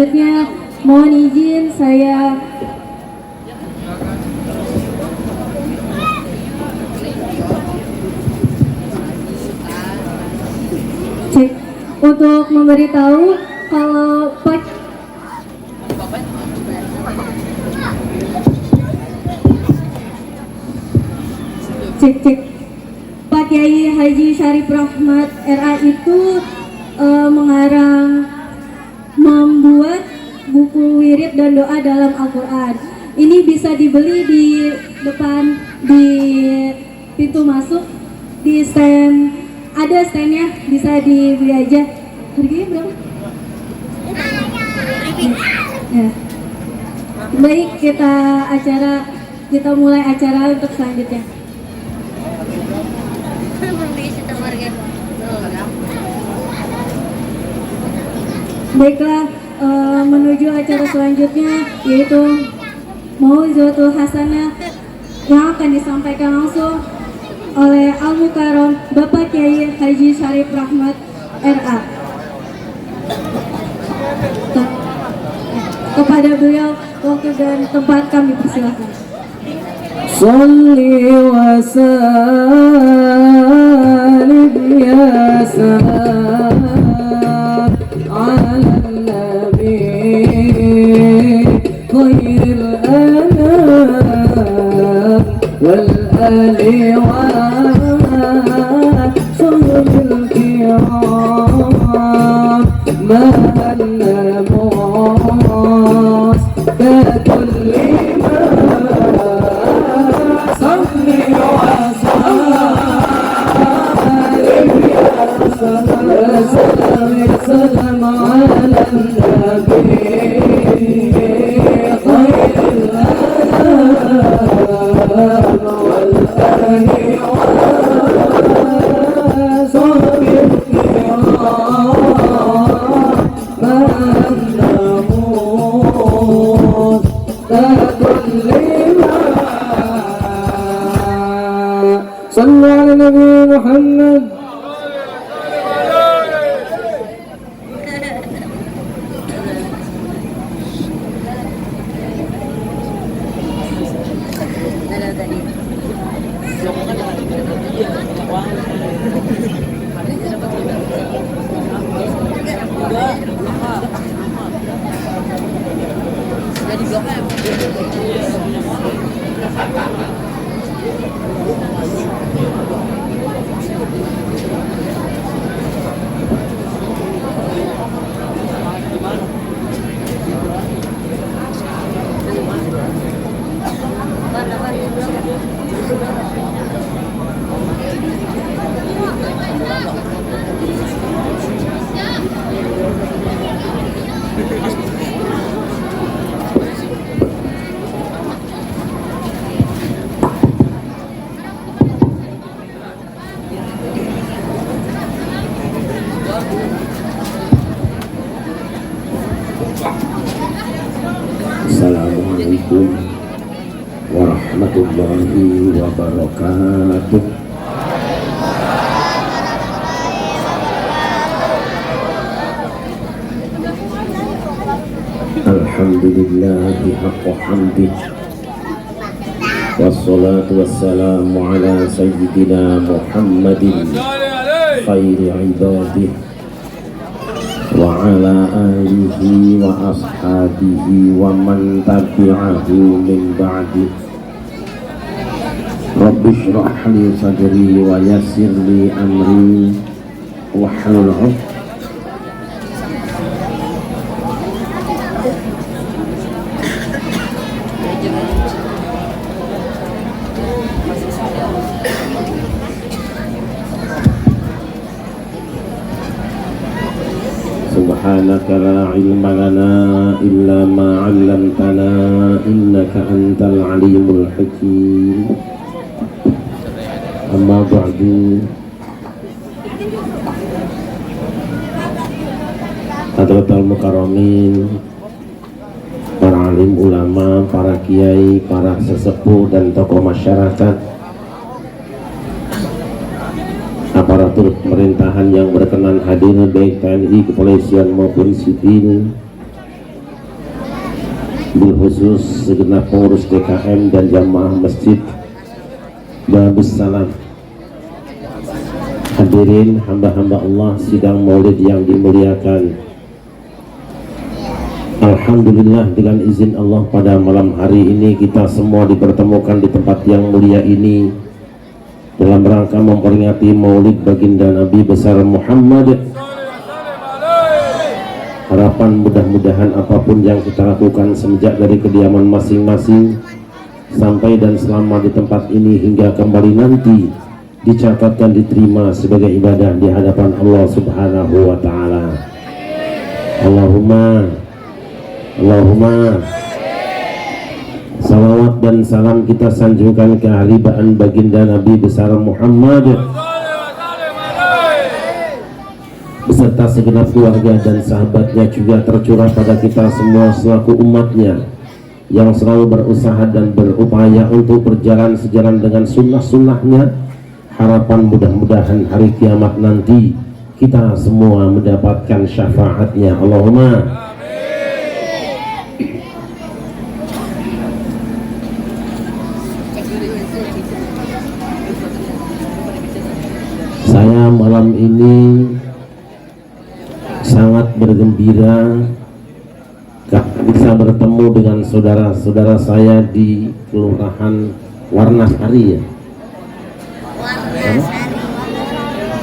selanjutnya mohon izin saya cek untuk memberitahu kalau Pak cek Pak Kiai Haji Syarif Rahmat RA itu mengarang membuat buku wirid dan doa dalam Al-Quran. Ini bisa dibeli di depan di pintu masuk di stand, ada standnya, bisa dibeli aja. Harganya berapa? Ya. Baik, kita mulai acara untuk selanjutnya. Baiklah, menuju acara selanjutnya yaitu Mau'izatul Hasanah yang akan disampaikan langsung oleh Al-Mukarram Bapak Kiai Haji Syarif Rahmat RA. Kepada beliau waktu dan tempat kami persilakan. Shalli wa sallim ya salam ala nabi khairil anam wal ali wa sahbil kiram ma'al namus ككل ما صلي وسلم على النبي خير الأنام والآل وصحبه الكرام ما الناموس ككل ما صلوا على النبي محمد. Assalamualaikum warahmatullahi wabarakatuh. Alhamdulillahi haqqa hamdih wassalatu wassalamu ala sayyidina Muhammadin khairi ibadih wa ala alihi wa ashabihi wa man tabi'ahu min ba'di. Rabbi shrah li sadri wa yassir li amri wahlul 'uqdatam Subhanaka la ilma lana illa ma 'allamtana innaka antal alimul hakim. Amma ba'du. Hadratul Mukarramin, para alim ulama, para kiai, para sesepuh dan tokoh masyarakat, aparatur pemerintahan yang berkenan hadir, baik TNI, kepolisian maupun sipil, bil khusus segenap pengurus DKM dan jamaah masjid Babus Salam, hadirin hamba-hamba Allah sidang maulid yang dimuliakan. Alhamdulillah, dengan izin Allah pada malam hari ini kita semua dipertemukan di tempat yang mulia ini dalam rangka memperingati maulid baginda Nabi besar Muhammad. Harapan mudah-mudahan apapun yang kita lakukan semenjak dari kediaman masing-masing sampai dan selama di tempat ini hingga kembali nanti dicatatkan diterima sebagai ibadah di hadapan Allah Subhanahu wa taala. Allahumma salawat dan salam kita sanjungkan ke kehalibaan baginda Nabi besar Muhammad beserta segenap keluarga dan sahabatnya, juga tercurah pada kita semua selaku umatnya yang selalu berusaha dan berupaya untuk berjalan sejalan dengan sunnah-sunnahnya. Harapan mudah-mudahan hari kiamat nanti kita semua mendapatkan syafaatnya. Allahumma saya malam ini sangat bergembira karena bisa bertemu dengan saudara-saudara saya di Kelurahan Warnasari, ya?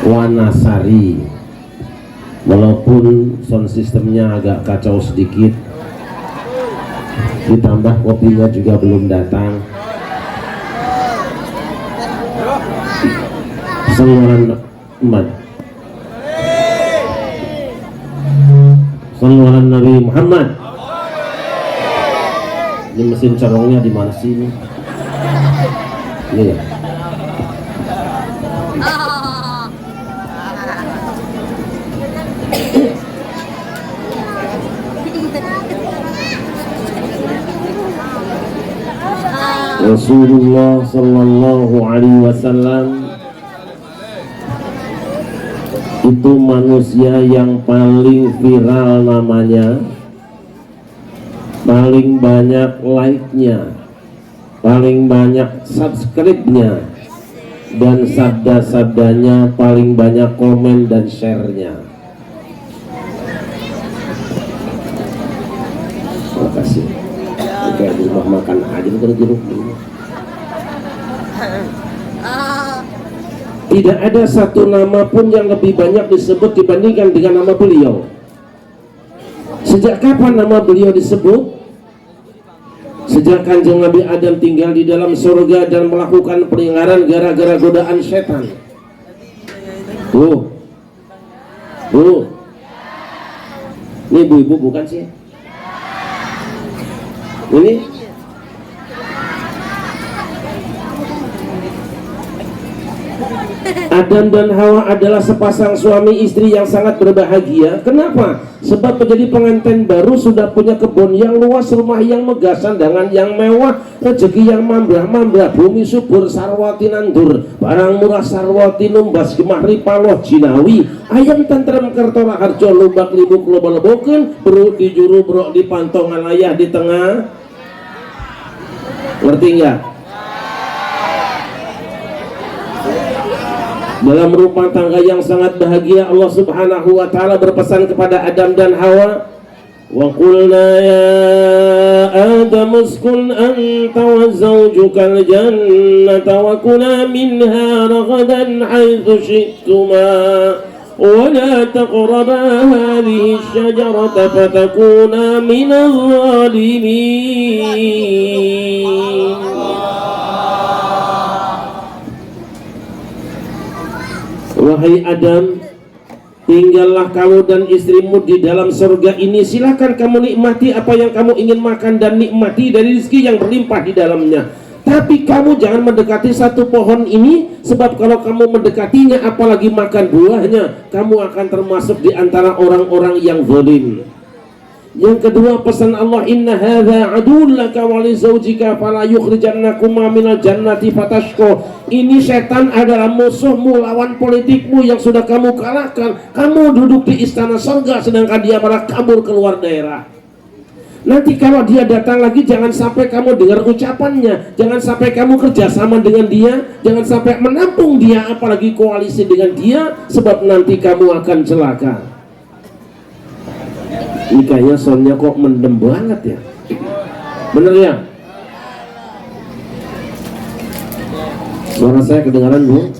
Wanasari. Walaupun sound sistemnya agak kacau sedikit, ditambah kopinya juga belum datang. Sallallahu Sallallahu Nabi Muhammad. Ini mesin corongnya di mana sih ini? Ini ya. Rasulullah Sallallahu Alaihi Wasallam itu manusia yang paling viral namanya, paling banyak like-nya, paling banyak subscribe-nya, dan sabda-sabdanya paling banyak komen dan share-nya. Terima kasih. Oke, di rumah makan aja itu jeruk. Tidak ada satu nama pun yang lebih banyak disebut dibandingkan dengan nama beliau. Sejak kapan nama beliau disebut? Sejak Kanjeng Nabi Adam tinggal di dalam surga dan melakukan pelingkaran gara-gara godaan setan. Tuh. Ini ibu-ibu bukan sih? Ini Adam dan Hawa adalah sepasang suami istri yang sangat berbahagia. Kenapa? Sebab menjadi pengantin baru sudah punya kebun yang luas, rumah yang megah, sandangan yang mewah, rezeki yang mambrah-mambrah, bumi subur, sarwati nandur, barang murah sarwati numbas, gemahri paloh jinawi, ayam tentrem kertora harjo, lubak libuk lobo-loboken, beruk di juru brok di pantongan ayah di tengah. Ngerti nggak? Dalam rumah tangga yang sangat bahagia, Allah Subhanahu wa taala berpesan kepada Adam dan Hawa, wa qulna ya Adam uskun anta wa zawjukal jannata wa kula minha ragadan haitsu syi'tuma wa la taqraba hadhihi asy-syajarata fatakuna minadh dhalimin. Wahai Adam, tinggallah kamu dan istrimu di dalam surga ini. Silakan kamu nikmati apa yang kamu ingin makan dan nikmati dari rezeki yang berlimpah di dalamnya. Tapi kamu jangan mendekati satu pohon ini, sebab kalau kamu mendekatinya apalagi makan buahnya, kamu akan termasuk di antara orang-orang yang zalim. Yang kedua, pesan Allah, inna hadza aduwwun laka wa li zawjika fala yukhrijannakuma minal jannati fatashqa. Ini setan adalah musuhmu, lawan politikmu yang sudah kamu kalahkan. Kamu duduk di istana surga sedangkan dia malah kabur keluar daerah. Nanti kalau dia datang lagi, jangan sampai kamu dengar ucapannya, jangan sampai kamu kerjasama dengan dia, jangan sampai menampung dia, apalagi koalisi dengan dia, sebab nanti kamu akan celaka. Ini kayaknya soundnya kok mendem banget ya, bener ya? Suara saya kedengaran Bu?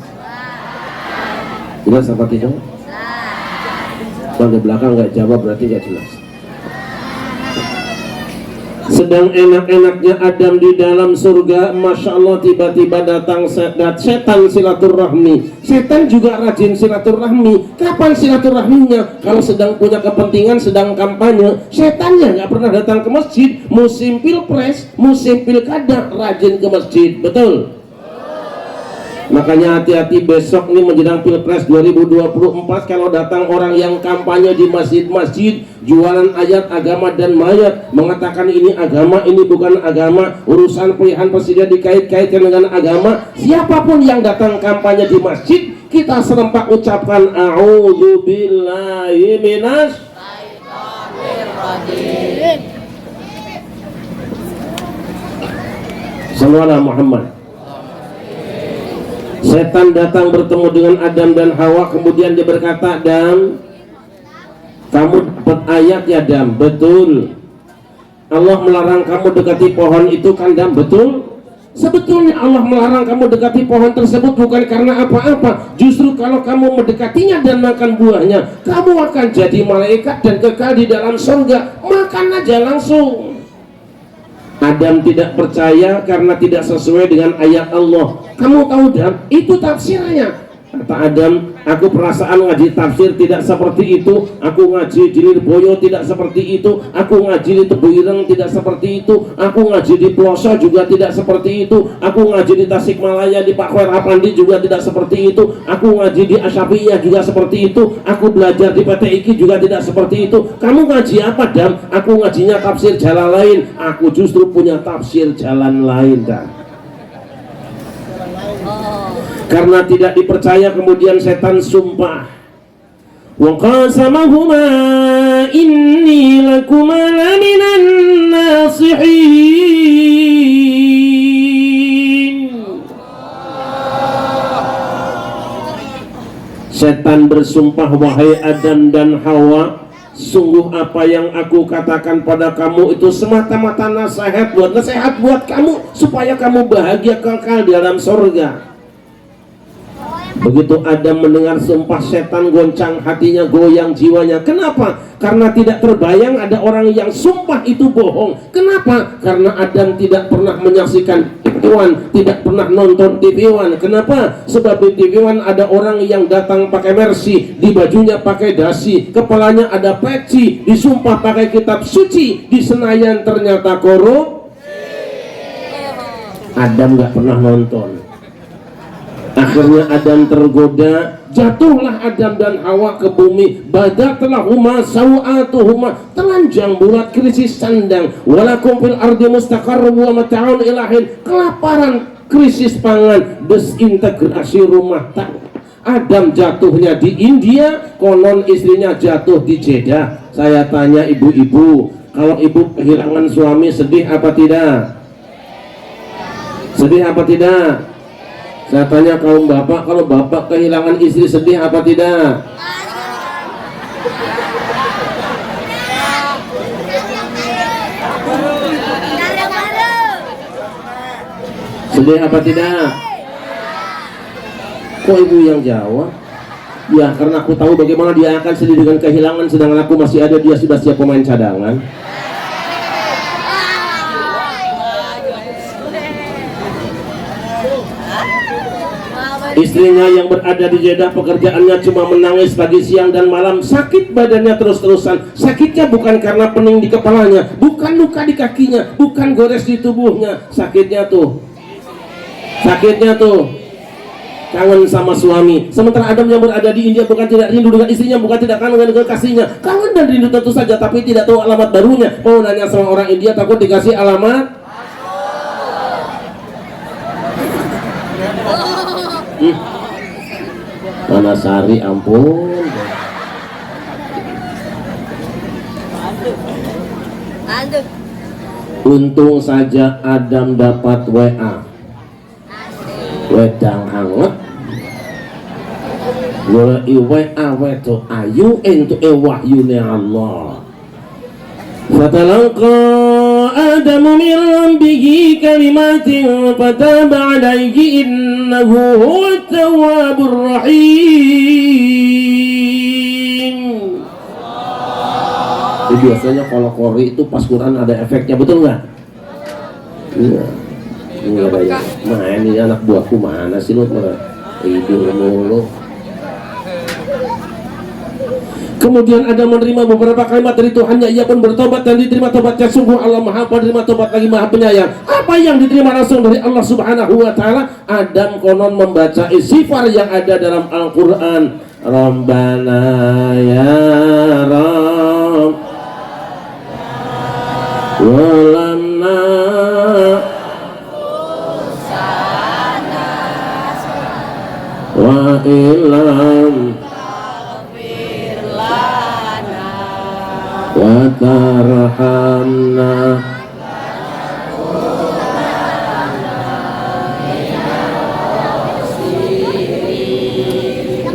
Jelas apa tidak? Bang di belakang nggak jawab berarti nggak jelas. Sedang enak-enaknya Adam di dalam surga, Masya Allah tiba-tiba datang setan silaturahmi. Setan juga rajin silaturahmi. Kapan silaturahminya? Kalau sedang punya kepentingan, sedang kampanye, setannya nggak pernah datang ke masjid. Musim pilpres, musim pilkada, rajin ke masjid, betul? Makanya hati-hati besok nih menjelang Pilpres 2024, kalau datang orang yang kampanye di masjid-masjid, jualan ayat agama dan mayat, mengatakan ini agama, ini bukan agama, urusan pilihan presiden dikait-kaitkan dengan agama. Siapapun yang datang kampanye di masjid, kita serempak ucapkan a'udzubillahi minas syaitonir rajim. Sallallahu alaihi Muhammad. Setan datang bertemu dengan Adam dan Hawa, kemudian dia berkata, Adam, kamu dapat ayat ya Adam? Betul. Allah melarang kamu dekati pohon itu kan Adam? Betul. Sebetulnya Allah melarang kamu dekati pohon tersebut bukan karena apa-apa. Justru kalau kamu mendekatinya dan makan buahnya, kamu akan jadi malaikat dan kekal di dalam surga. Makan aja langsung. Adam tidak percaya karena tidak sesuai dengan ayat Allah. Kamu tahu Adam, itu tafsirnya. Kata Adam, aku perasaan ngaji tafsir tidak seperti itu. Aku ngaji di Lirboyo tidak seperti itu. Aku ngaji di Tebu Ireng tidak seperti itu. Aku ngaji di Ploso juga tidak seperti itu. Aku ngaji di Tasikmalaya di Pak Khair Apandi juga tidak seperti itu. Aku ngaji di Asyafiyah juga seperti itu. Aku belajar di PT IKI juga tidak seperti itu. Kamu ngaji apa Dam? Aku ngajinya tafsir jalan lain. Aku justru punya tafsir jalan lain Dam. Karena tidak dipercaya, kemudian setan sumpah. Wa qasamahuma inni lakuma laminan nasihin. Setan bersumpah, wahai Adam dan Hawa, sungguh apa yang aku katakan pada kamu itu semata-mata nasihat buat kamu supaya kamu bahagia kekal di dalam surga. Begitu Adam mendengar sumpah setan, goncang hatinya, goyang jiwanya. Kenapa? Karena tidak terbayang ada orang yang sumpah itu bohong. Kenapa? Karena Adam tidak pernah menyaksikan TV One, tidak pernah nonton TV One. Kenapa? Sebab di TV One ada orang yang datang pakai mercy, di bajunya pakai dasi, kepalanya ada peci, disumpah pakai kitab suci, di Senayan ternyata korup. Adam nggak pernah nonton. Akhirnya Adam tergoda, jatuhlah Adam dan Hawa ke bumi. Badatlahuma sawatuhuma, telanjang bulat, krisis sandang. Walakum fil ardi mustaqarrun wa mata'un ilahin, kelaparan, krisis pangan, desintegrasi rumah tangga. Adam jatuhnya di India, konon istrinya jatuh di Jeddah. Saya tanya ibu-ibu, kalau ibu kehilangan suami sedih apa tidak? Sedih apa tidak? Saya tanya kaum bapak, kalau bapak kehilangan istri sedih apa tidak? Sedih apa tidak? Kok ibu yang jawab? Ya karena aku tahu bagaimana dia akan sedih dengan kehilangan, sedangkan aku masih ada, dia sudah siap pemain cadangan. Istrinya yang berada di Jeddah, pekerjaannya cuma menangis pagi, siang, dan malam. Sakit badannya terus-terusan. Sakitnya bukan karena pening di kepalanya, bukan luka di kakinya, bukan gores di tubuhnya. Sakitnya tuh kangen sama suami. Sementara Adam yang berada di India bukan tidak rindu dengan istrinya, bukan tidak kangen dengan kekasihnya, kangen dan rindu tentu saja, tapi tidak tahu alamat barunya. Mau nanya sama orang India, takut dikasih alamat. Mana Sari, ampun. Untung saja Adam dapat WA, wedang hangat. Golek WA wedo ayu entuk wahyune Allah. Fatalaqa Adamu min rabbihi kalimatin fataba alaihi innahu huwat tawwabur rahim. Itu biasanya kalau kori itu pas Quran ada efeknya, betul nggak? Iya. Ini ada yang main ini anak buahku mana sih lu tidur mulu. Kemudian Adam menerima beberapa kalimat dari Tuhannya, ia pun bertobat dan diterima tobatnya. Sungguh Allah Maha penerima tobat lagi Maha penyayang. Apa yang diterima langsung dari Allah Subhanahu wa taala? Adam konon membaca istighfar yang ada dalam Al-Qur'an. Rabbana ya Rabb walamna wa ilam wa tarhamna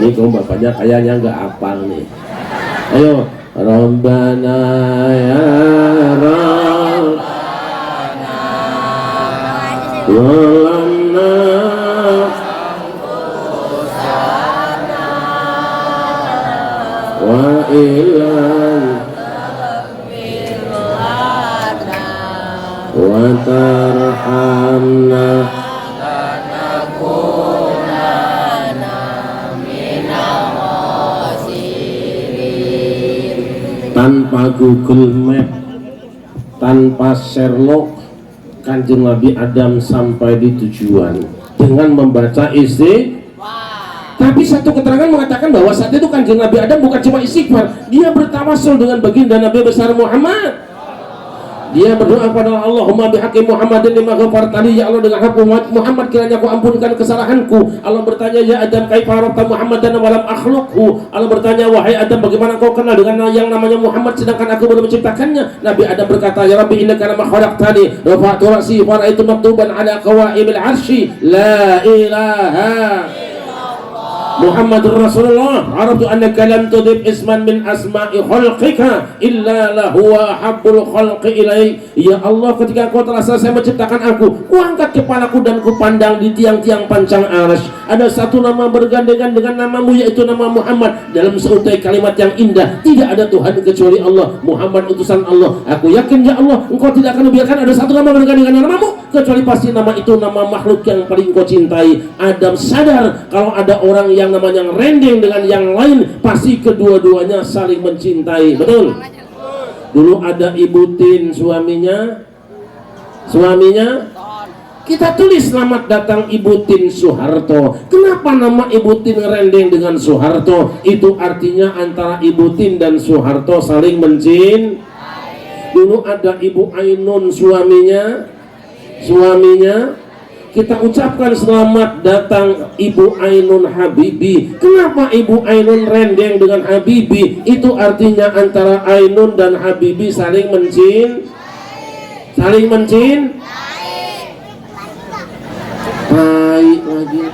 ini kok bapaknya kayaknya nggak hafal nih. Ayo, Rabbana ya Rabb walamna wa ilam wa tarhamna tanpa Google Map, tanpa Sherlock, Kanjeng Nabi Adam sampai di tujuan dengan membaca Tapi satu keterangan mengatakan bahwa saat itu Kanjeng Nabi Adam bukan cuma istighfar, dia bertawasul dengan baginda Nabi besar Muhammad. Dia berdoa kepada Allah, Allahumma bihaqqi Muhammadin lima ghafartali, ya Allah dengan hak Muhammad kiranya aku ampunkan kesalahanku. Allah bertanya, ya Adam kaifa arafta Muhammadan wa lam akhluqhu. Allah bertanya, wahai Adam bagaimana kau kenal dengan yang namanya Muhammad sedangkan aku belum menciptakannya? Nabi Adam berkata, ya Rabbi innaka lamma khalaqtani rafa'tu ra'si fa ra'aitu maktuban ala qawaimil 'arsy la ilaha Muhammadur Rasulullah araftu annaka lam tudib isman min asma'i khalqika illa lahu wa habbul khalqi ilai. Ya Allah, ketika kau telah selesai menciptakan aku, kuangkat kepalaku dan kupandang di tiang-tiang pancang arsy. Ada satu nama bergandengan dengan namamu, yaitu nama Muhammad. Dalam seutai kalimat yang indah, tidak ada Tuhan kecuali Allah, Muhammad utusan Allah. Aku yakin ya Allah, engkau tidak akan membiarkan ada satu nama bergandengan dengan namamu, kecuali pasti nama itu nama makhluk yang paling kau cintai. Adam sadar kalau ada orang yang namanya rendeng dengan yang lain, pasti kedua-duanya saling mencintai. Betul? Dulu ada Ibu Tin, suaminya kita tulis selamat datang Ibu Tin Soeharto. Kenapa nama Ibu Tin rendeng dengan Soeharto? Itu artinya antara Ibu Tin dan Soeharto saling mencintai. Dulu ada Ibu Ainun, suaminya kita ucapkan selamat datang Ibu Ainun Habibi. Kenapa Ibu Ainun rendeng dengan Habibi? Itu artinya antara Ainun dan Habibi saling mencintai. Baik lagi.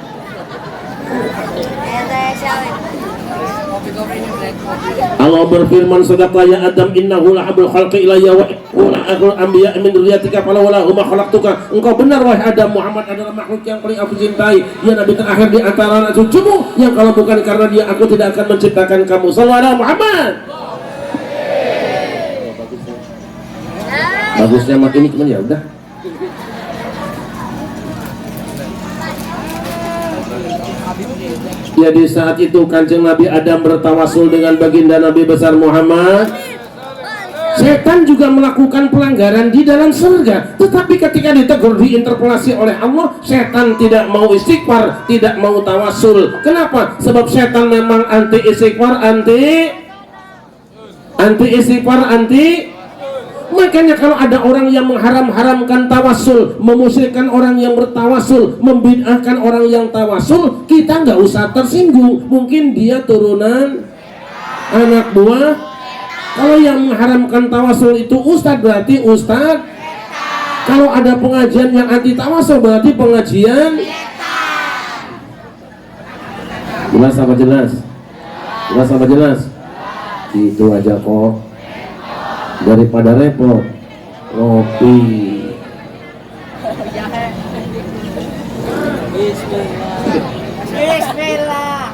Allah berfirman, sadaqah ya Adam innahu lahabul khalqi ilayya wa akhul anbiya min dzurriyyatika fala wala huma khalaqtuka. Engkau benar wahai Adam, Muhammad adalah makhluk yang paling aku cintai. Dia nabi terakhir di antara anak cucumu, yang kalau bukan karena dia aku tidak akan menciptakan kamu. Sallallahu alaihi Muhammad. Bagusnya mat ini cuman ya udah. Ya, di saat itu Kanjeng Nabi Adam bertawasul dengan baginda Nabi besar Muhammad. Setan juga melakukan pelanggaran di dalam surga, tetapi ketika ditegur, diinterpelasi oleh Allah, setan tidak mau istighfar, tidak mau tawasul. Kenapa? Sebab setan memang anti istighfar, anti istighfar, makanya kalau ada orang yang mengharam-haramkan tawasul, memusyrikan orang yang bertawasul, membid'ahkan orang yang tawasul, kita nggak usah tersinggung. Mungkin dia turunan anak buah Kalau yang mengharamkan tawasul itu ustadz, berarti ustadz. Kalau ada pengajian yang anti tawasul, berarti pengajian. Jelas apa jelas? Jelas apa jelas? Itu aja kok. Daripada repot, ngopi. Bismillah.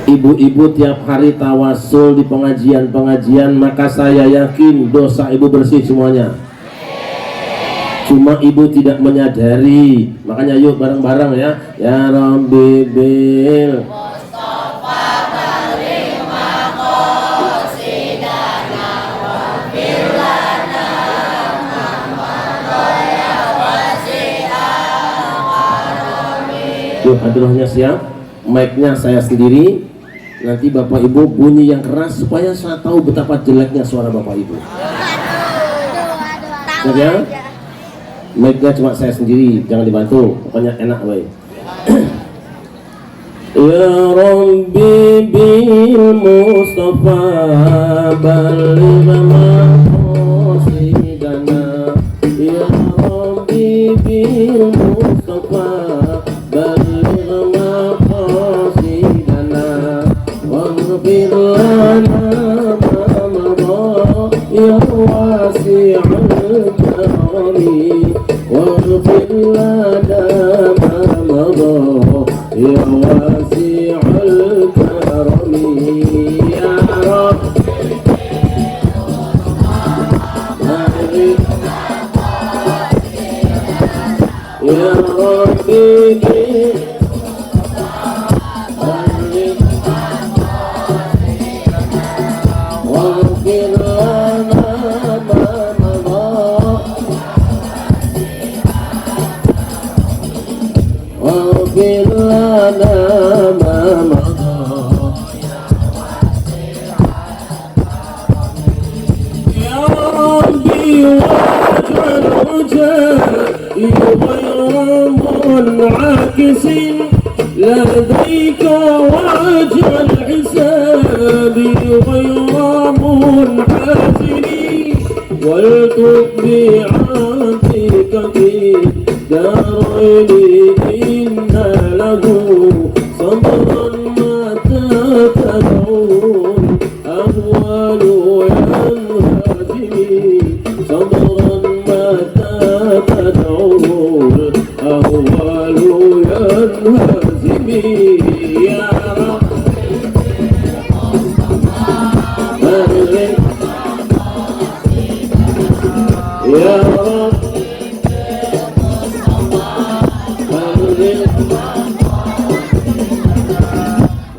Ibu-ibu tiap hari tawasul di pengajian-pengajian, maka saya yakin dosa ibu bersih semuanya. Cuma ibu tidak menyadari. Makanya yuk bareng-bareng ya. Ya Rabbi bil Mustafa terima qasidana wa bilana Muhammadaya wasi'ah. Yuk hadrohnya siap. Mic-nya saya sendiri. Nanti bapak ibu bunyi yang keras supaya saya tahu betapa jeleknya suara bapak ibu. Ya? Mic-nya cuma saya sendiri, jangan dibantu. Pokoknya enak baik. Ya Rabbi bil Mustafa baligh maqasidana. Ya Rabbi bil Mustafa baligh maqasidana. Waghfir lana ma madha ya wasi'al karami. واغفر لنا ما مضى يا واسع الكرم يا رب يا ربي واغفر لنا ما مضى واغفر لنا ما مضى يا ربي واجعل رجائي غير منعكس لديك واجعل حسابي غير منحسن والتف بعافيك في دارين إن له صبرا متى تدعون أهوال ينهزمي صبرا متى تدعون أهوال ينهزمي يا رب يا رب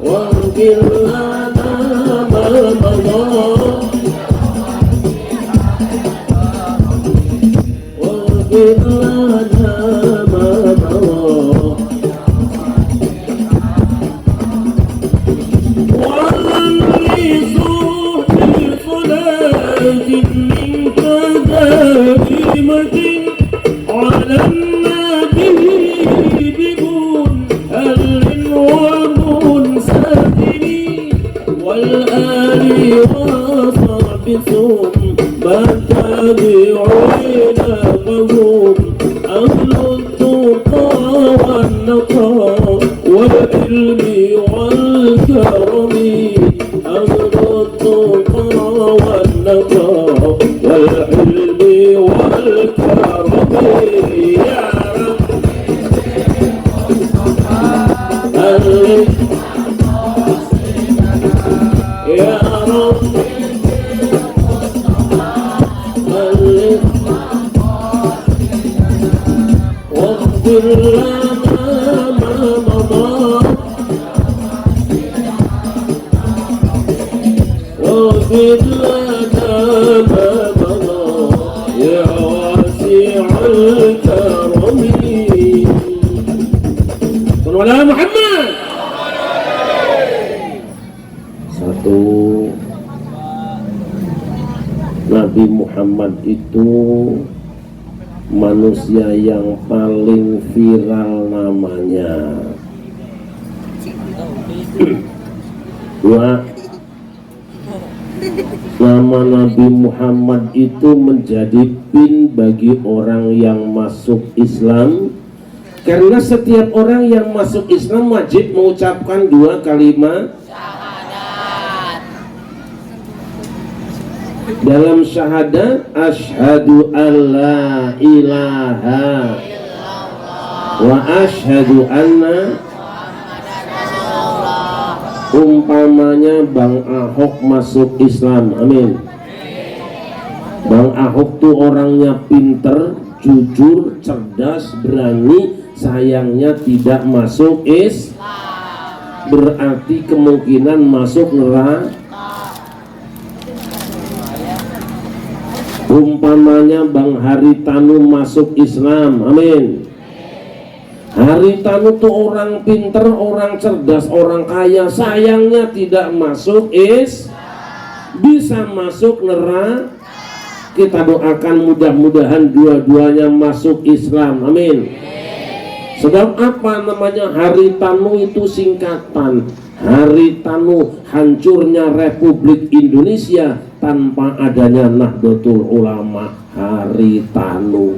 واغفر لنا ما مضى واغفر لنا ما مضى وأني صوحي صلاة منك دائمة على النبي بمنهل ومنسدر والآل وصحب ثم التابعين فهم أهل التقى والنقاء والعلم والكرم أهل التقى والنقاء والعلم والكرم يا رب يا رب واغفر لنا ما مضى واغفر لنا ما مضى يا واسع الكرم صلوا على محمد. Satu, Nabi Muhammad itu manusia yang paling viral namanya. Dua, Nama Nabi Muhammad itu menjadi pin bagi orang yang masuk Islam, karena setiap orang yang masuk Islam wajib mengucapkan dua kalimat syahadat. Dalam syahadat, asyhadu alla ilaha wa asyhadu anna, umpamanya Bang Ahok masuk Islam, amin. Bang Ahok tuh orangnya pinter, jujur, cerdas, berani, sayangnya tidak masuk Islam, berarti kemungkinan masuk neraka. Umpamanya Bang Haritanu masuk Islam, amin. Haritanu tuh orang pinter, orang cerdas, orang kaya, sayangnya tidak masuk bisa masuk neraka. Kita doakan mudah-mudahan dua-duanya masuk Islam, amin. Sebab apa namanya Haritanu itu singkatan Haritanu, hancurnya Republik Indonesia tanpa adanya Nahdlatul Ulama. Haritanu.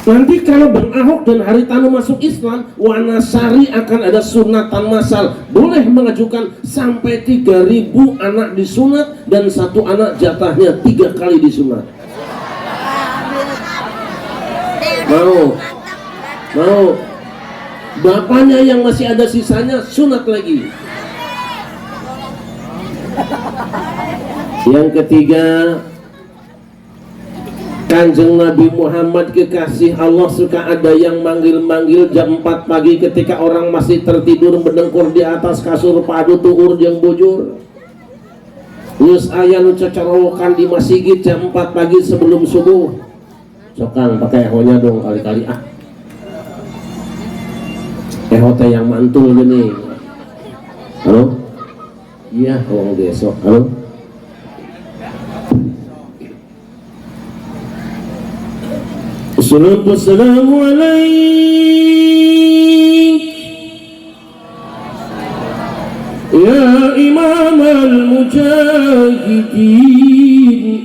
Nanti kalau Bang Ahok dan Haritanu masuk Islam, Wanasari akan ada sunatan massal. Boleh mengajukan sampai 3.000 anak disunat, dan satu anak jatahnya 3 kali disunat. Mau? Mau? Bapaknya yang masih ada sisanya sunat lagi. Yang ketiga, Kanjeng Nabi Muhammad kekasih Allah suka ada yang manggil-manggil jam 4 pagi ketika orang masih tertidur mendengkur di atas kasur padu tuur yang bujur. Yus ayan cecorokan di masjid jam 4 pagi sebelum subuh. Sokang pakai ehonya dong kali-kali ah. Eho teh yang mantul gini. Halo? Iya, orang besok. Halo? Assalatu wassalamu alaik ya imam al-mujahidin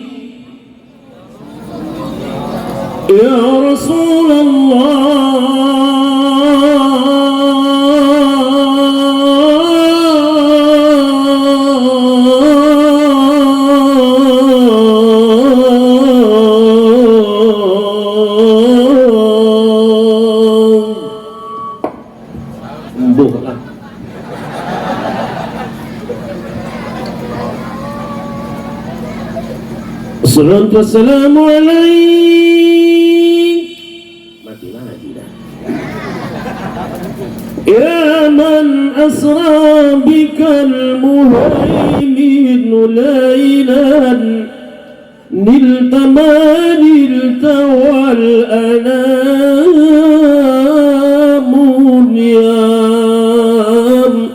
ya Rasulullah. Assalatu wassalamu alaik. Mati lagi dah. Ya man asra bikal muhaimin laylan nilta ma nilta wal anamun yam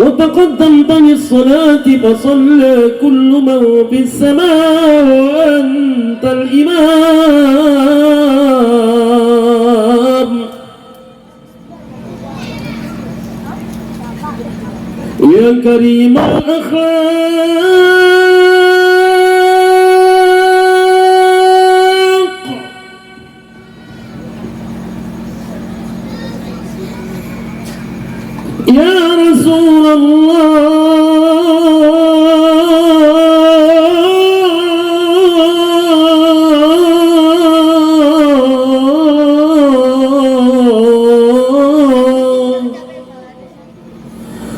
وتقدمتني الصلاة فصلى كل من في السماء وأنت الإمام يا كريم الأخلاق يا رسول الله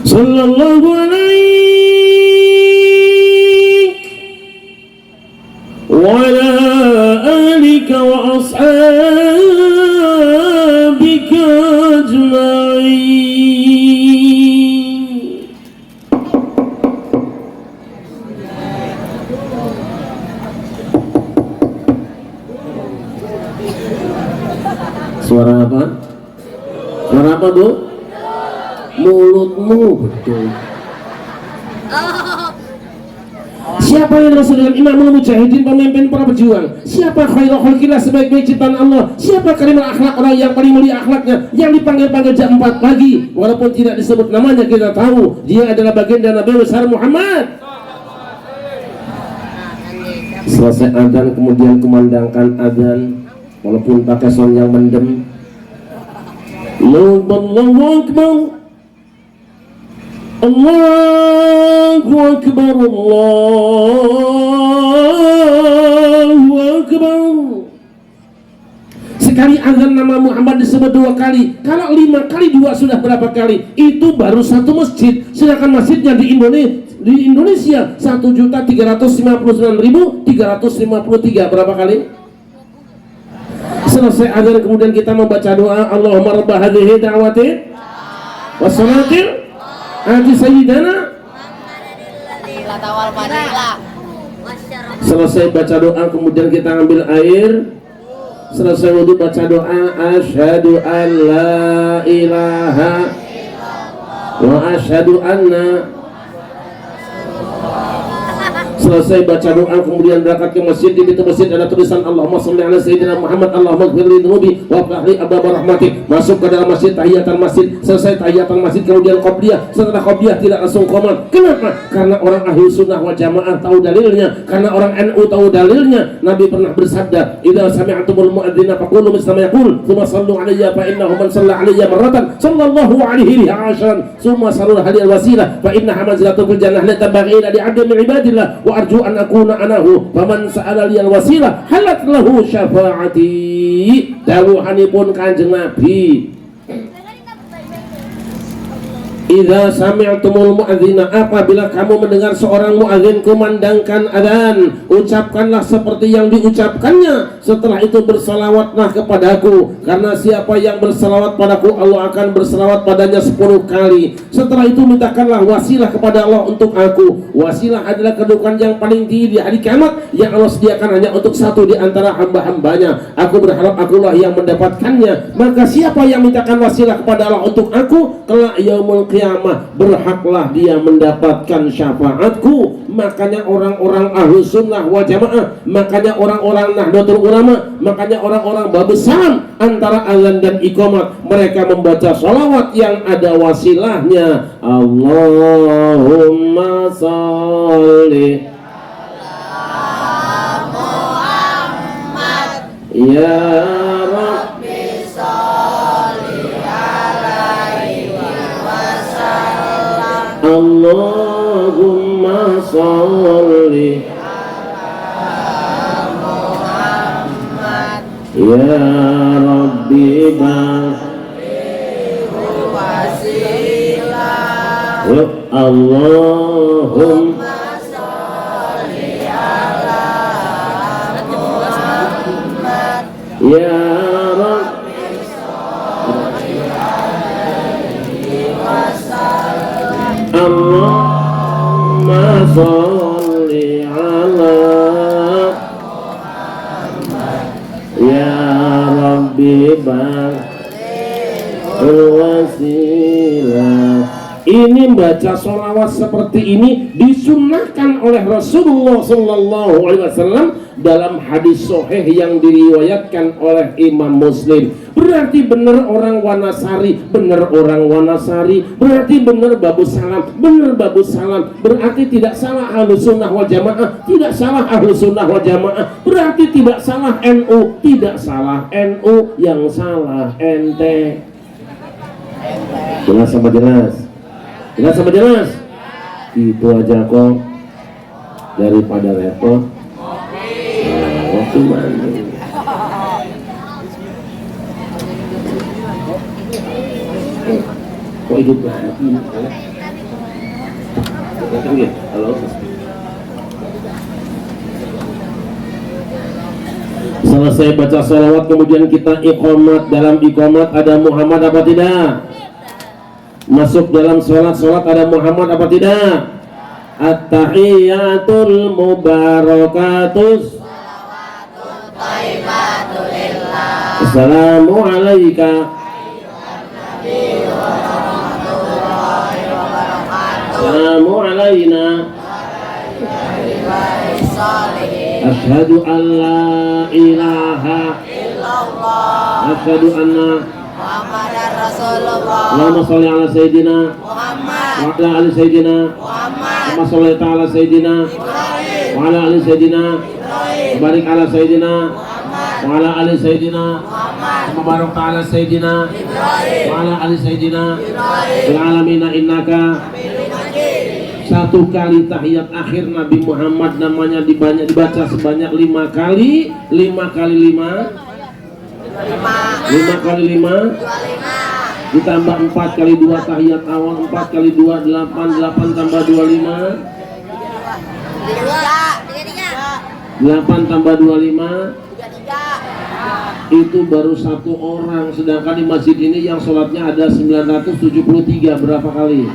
صلى الله عليك وعلى آلك وأصحابك أجمعين. Suara apa? Suara apa, Bu? Mulutmu, betul. Siapa Siapa yang Rasul dengan imamul mujahidin, pemimpin para pejuang? Siapa khairul khalqillah, sebaik-baik ciptaan Allah? Siapa karimul akhlak, orang yang paling mulia akhlaknya, yang dipanggil-panggil jam 4 pagi walaupun tidak disebut namanya, kita tahu dia adalah bagian dari Nabi besar Muhammad. Selesai adzan kemudian kumandangkan adzan walaupun pakai sound yang mendem. Allahu Akbar, Allahu Akbar, Allahu Akbar. Sekali azan nama Muhammad disebut 2 kali. Kalau 5 kali 2 sudah berapa kali? Itu baru satu masjid. Sedangkan masjidnya di Indonesia 1.359.353. Berapa kali? Selesai azan kemudian kita membaca doa, Allahumma rabb hadhihi da'wati wassalatil ati sayyidana. Selesai baca doa kemudian kita ambil air. Selesai wudhu baca doa, asyhadu an la ilaha wa asyhadu anna. Selesai baca doa kemudian berangkat ke masjid. Di pintu masjid ada tulisan Allahumma shalli ala sayyidina Muhammad, Allahumma ighfir li dhunubi wa afli abwaab rahmatik. Masuk ke dalam masjid, tahiyatan masjid. Selesai tahiyatan masjid kemudian qobliyah. Setelah qobliyah tidak langsung qomat. Kenapa? Karena orang ahli sunnah wal jamaah tahu dalilnya. Karena orang NU tahu dalilnya. Nabi pernah bersabda, idza sami'tumul mu'adzina faqulu misla ma yaqul, tsumma sallu alayya fa innahu man shalla alayya marratan sallallahu alaihi ashran, tsumma sallu alayhi wasilah fa innaha manzilatun fil jannah la tabaghi ila 'abdin min ibadillah wa arju an akuna anahu faman sa'ala liyal wasilah halat lahu syafaati. Dawuhanipun Kanjeng Nabi, idza sami'tumul mu'adzina, apabila kamu mendengar seorang muadzin kumandangkan adzan, ucapkanlah seperti yang diucapkannya. Setelah itu bersalawatlah kepadaku, karena siapa yang bersalawat padaku Allah akan bersalawat padanya 10 kali. Setelah itu mintakanlah wasilah kepada Allah untuk aku. Wasilah adalah kedudukan yang paling tinggi di hari kiamat yang Allah sediakan hanya untuk satu di antara hamba-hambanya. Aku berharap akulah yang mendapatkannya. Maka siapa yang mintakan wasilah kepada Allah untuk aku kelak yaumul qiyamah, berhaklah dia mendapatkan syafaatku. Makanya orang-orang ahlu sunnah wal jamaah, makanya orang-orang nahdlatul ulama, makanya orang-orang babus salam antara azan dan iqamat, mereka membaca sholawat yang ada wasilahnya. Allahumma sholli ala Muhammad ya Rabbi sholli alaihi wasallam. Allahumma sholli ala Muhammad ya Rabbi baligh wasilah. Allahumma sholli ala Muhammad ya Rabbi sholli alaihi wasallam. Allahumma sholli ala Muhammad ya Rabbi baligh wasilah. Ini baca sholawat seperti ini disunnahkan oleh Rasulullah Sallallahu Alaihi Wasallam dalam hadis sahih yang diriwayatkan oleh Imam Muslim. Berarti benar orang Wanasari, benar orang Wanasari. Berarti benar babus salam, benar babus salam. Berarti tidak salah ahlu sunnah wal jamaah, tidak salah ahlu sunnah wal jamaah. Berarti tidak salah NU, tidak salah NU, yang salah ente. Jelas sama jelas. Jelas sama jelas. Itu aja kok, daripada repot. Waktu mana? Kok hidup lagi? Halo. Selesai baca sholawat kemudian kita iqamat. Dalam iqamat ada Muhammad apa tidak? Masuk dalam sholat ada Muhammad apa tidak? At-tahiyatul mubarakatus Assalamu alaika Assalamu alaina Asyhadu an la ilaha illallah. Asyhadu anna Muhammadar Rasulullah. Allahumma sholli ala sayyidina Muhammad. wa ala ali sayyidina Muhammad. Allahumma sholli ta'ala sayyidina Ibrahim. wa ala ali sayyidina Ibrahim. barik ala sayyidina Muhammad. wa ala ali sayyidina Muhammad. Mubarak ta'ala sayyidina Ibrahim. wa ala ali sayyidina Ibrahim. fil alamina innaka. Satu kali tahiyat akhir Nabi Muhammad namanya dibaca sebanyak 5 kali. 5 kali 5 5 kali 5 ditambah 4 kali 2 tahiyat awal. 4 kali 2 8, 8 tambah 2 5, 8 tambah 2 5. Itu baru 1 orang. Sedangkan di masjid ini yang sholatnya ada 973. Berapa kali?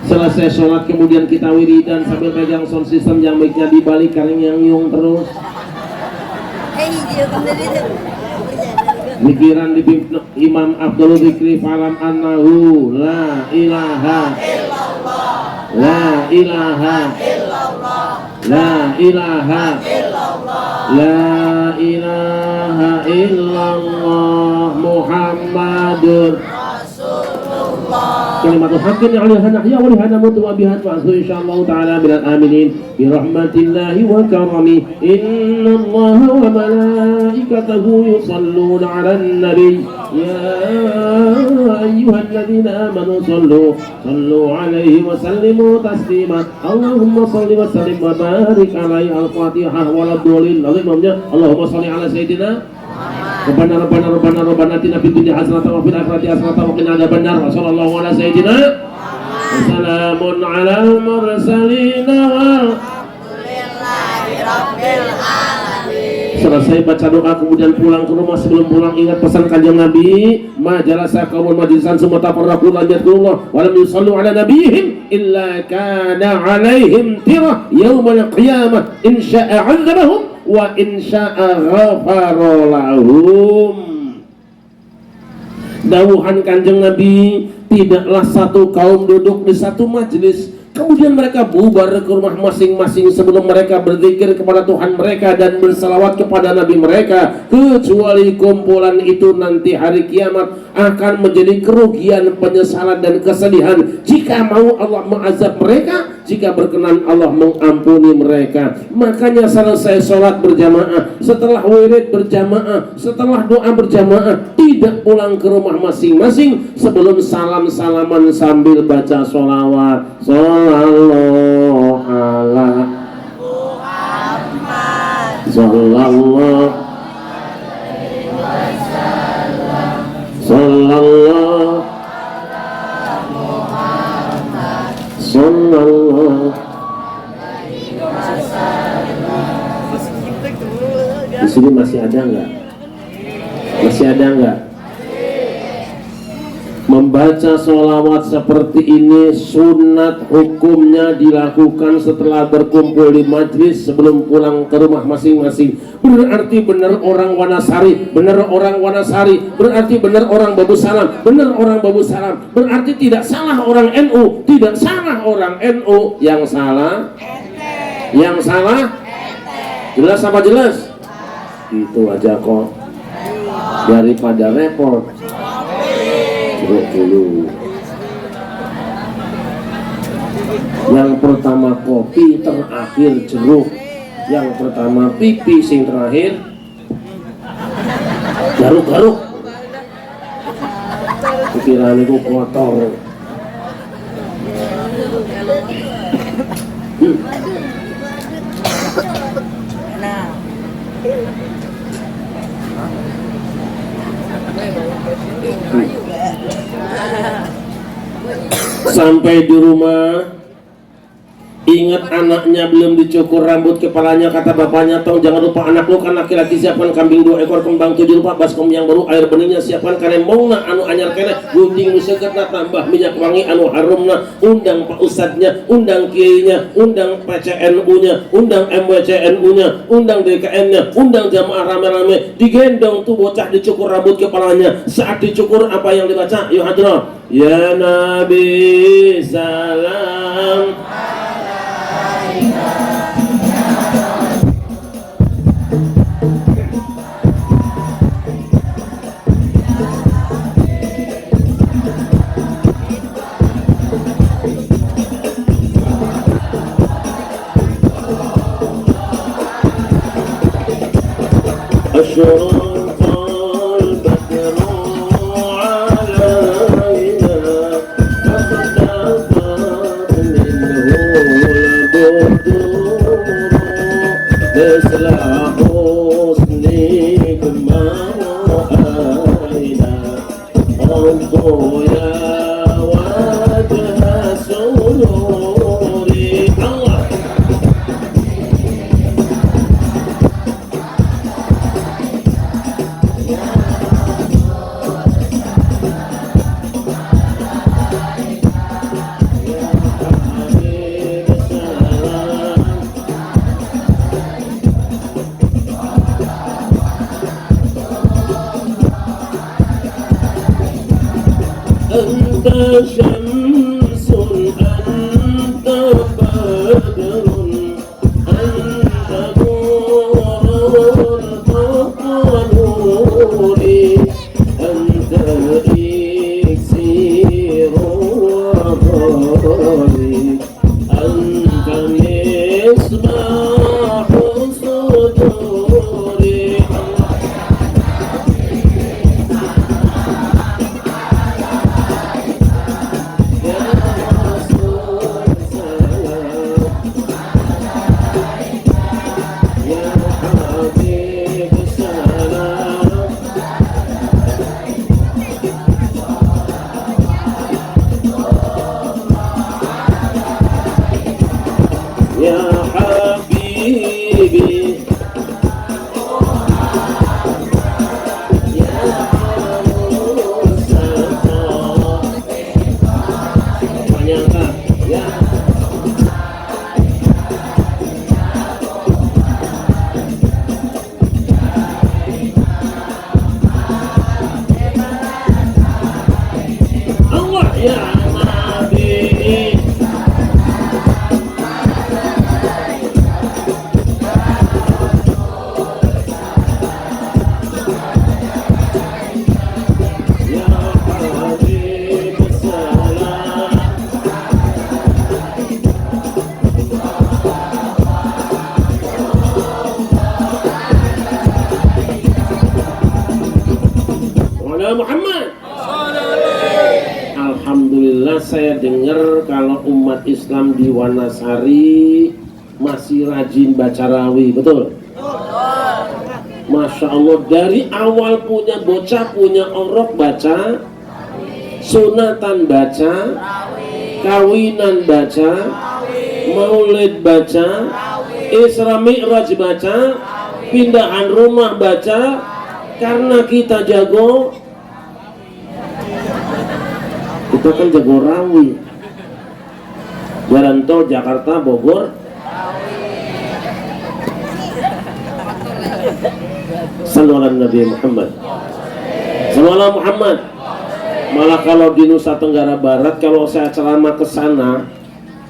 Selesai sholat kemudian kita wiridan sambil pegang sound system yang mic-nya dibalik karena yang nyung terus. Mikiran di Imam Abdul Zikri falam annahu la ilaha illallah. La ilaha illallah. La ilaha illallah. La ilaha illallah Muhammadur kalimatul haqqin 'alaiha nahya wa liha namutu wa biha nab'atsu insyaallah ta'ala minal aminin bi rahmatillahi wa karami. Innallaha wa malaikatahu yusalluna 'alan nabiy ya ayyuhalladzina amanu sallu 'alaihi wa sallimu taslima. Allahumma shalli wa sallim wa barik 'alaihi. Al-Fatihah wal dhalin. Allahumma shalli 'ala sayyidina Rabbana atina fid dunya hasanatan wa fil akhirati hasanatan wa qina adzabannar. Sallallahu ala sayyidina Wassalamun ala mursalin walhamdulillahi rabbil alamin. Selesai baca doa kemudian pulang ke rumah. Sebelum pulang ingat pesan kanjeng Nabi, majalasa qaumul majlisan summa tafarraqu lam yadhkurullah wa lam yusallu ala nabiyihim illa kana alaihim tirah yaumal qiyamah in syaa'a 'adzabahum wa in syaa'a ghafara lahum. Dawuhan kanjeng Nabi, tidaklah satu kaum duduk di satu majelis kemudian mereka bubar ke rumah masing-masing sebelum mereka berzikir kepada Tuhan mereka dan bersalawat kepada Nabi mereka, kecuali kumpulan itu nanti hari kiamat akan menjadi kerugian, penyesalan dan kesedihan. Jika mau Allah mengazab mereka, jika berkenan Allah mengampuni mereka. Makanya selesai sholat berjamaah, setelah wirid berjamaah, setelah doa berjamaah, tidak pulang ke rumah masing-masing sebelum salam-salaman sambil baca sholawat. Sallallahu ala Muhammad. Sallallahu Sallallahu Sallallahu. Di sini masih ada nggak? Masih ada nggak? Membaca sholawat seperti ini sunat hukumnya dilakukan setelah berkumpul di majlis sebelum pulang ke rumah masing-masing. Berarti benar orang Wanasari, benar orang Wanasari, berarti benar orang Babu Salam, benar orang Babu Salam. Berarti tidak salah orang NU, tidak salah orang NU. Yang salah, yang salah, jelas apa jelas? Itu aja kok, daripada repot. Jeruk dulu. Yang pertama kopi, terakhir jeruk. Yang pertama pipi, sing terakhir garuk-garuk. Pikiran itu kotor. Sampai di rumah ingat anaknya belum dicukur rambut kepalanya, kata bapaknya, tong jangan lupa anak lu kan laki-laki siapkan kambing 2 ekor, kembang 7 rupa, baskom yang baru, air beningnya siapkan kane mongna anu anyar kene, gunting nu seukeutna, tambah minyak wangi anu harumna, undang pak ustadznya, undang kiainya, undang PCNU-nya, undang MWCNU-nya, undang DKM-nya, undang jamaah rame-rame, digendong tuh bocah dicukur rambut kepalanya. Saat dicukur apa yang dibaca? Yuk hadroh, ya Nabi salam أشرق البدر علينا فاختفت منه البدور مثل حسنك ما رأينا انظر يا وجه سروري الله أنت شمس أنت بدر أنت نور فوق نوري أنت إكسير وضري أنت مصباح صدوري يا حبيبي يا مصطفى ternyata ya Allah ya Nabi Muhammad. Alhamdulillah saya dengar kalau umat Islam di Wanasari masih rajin baca rawi, betul? Masya Allah, dari awal punya bocah punya orok baca, sunatan baca, kawinan baca, maulid baca, Isra Mi'raj baca, pindahan rumah baca. Karena kita jago, kita kan jago rawi. Jalan tol Jakarta Bogor, sallallahu Nabi Muhammad, sallallahu Muhammad. Malah kalau di Nusa Tenggara Barat, kalau saya ceramah ke sana,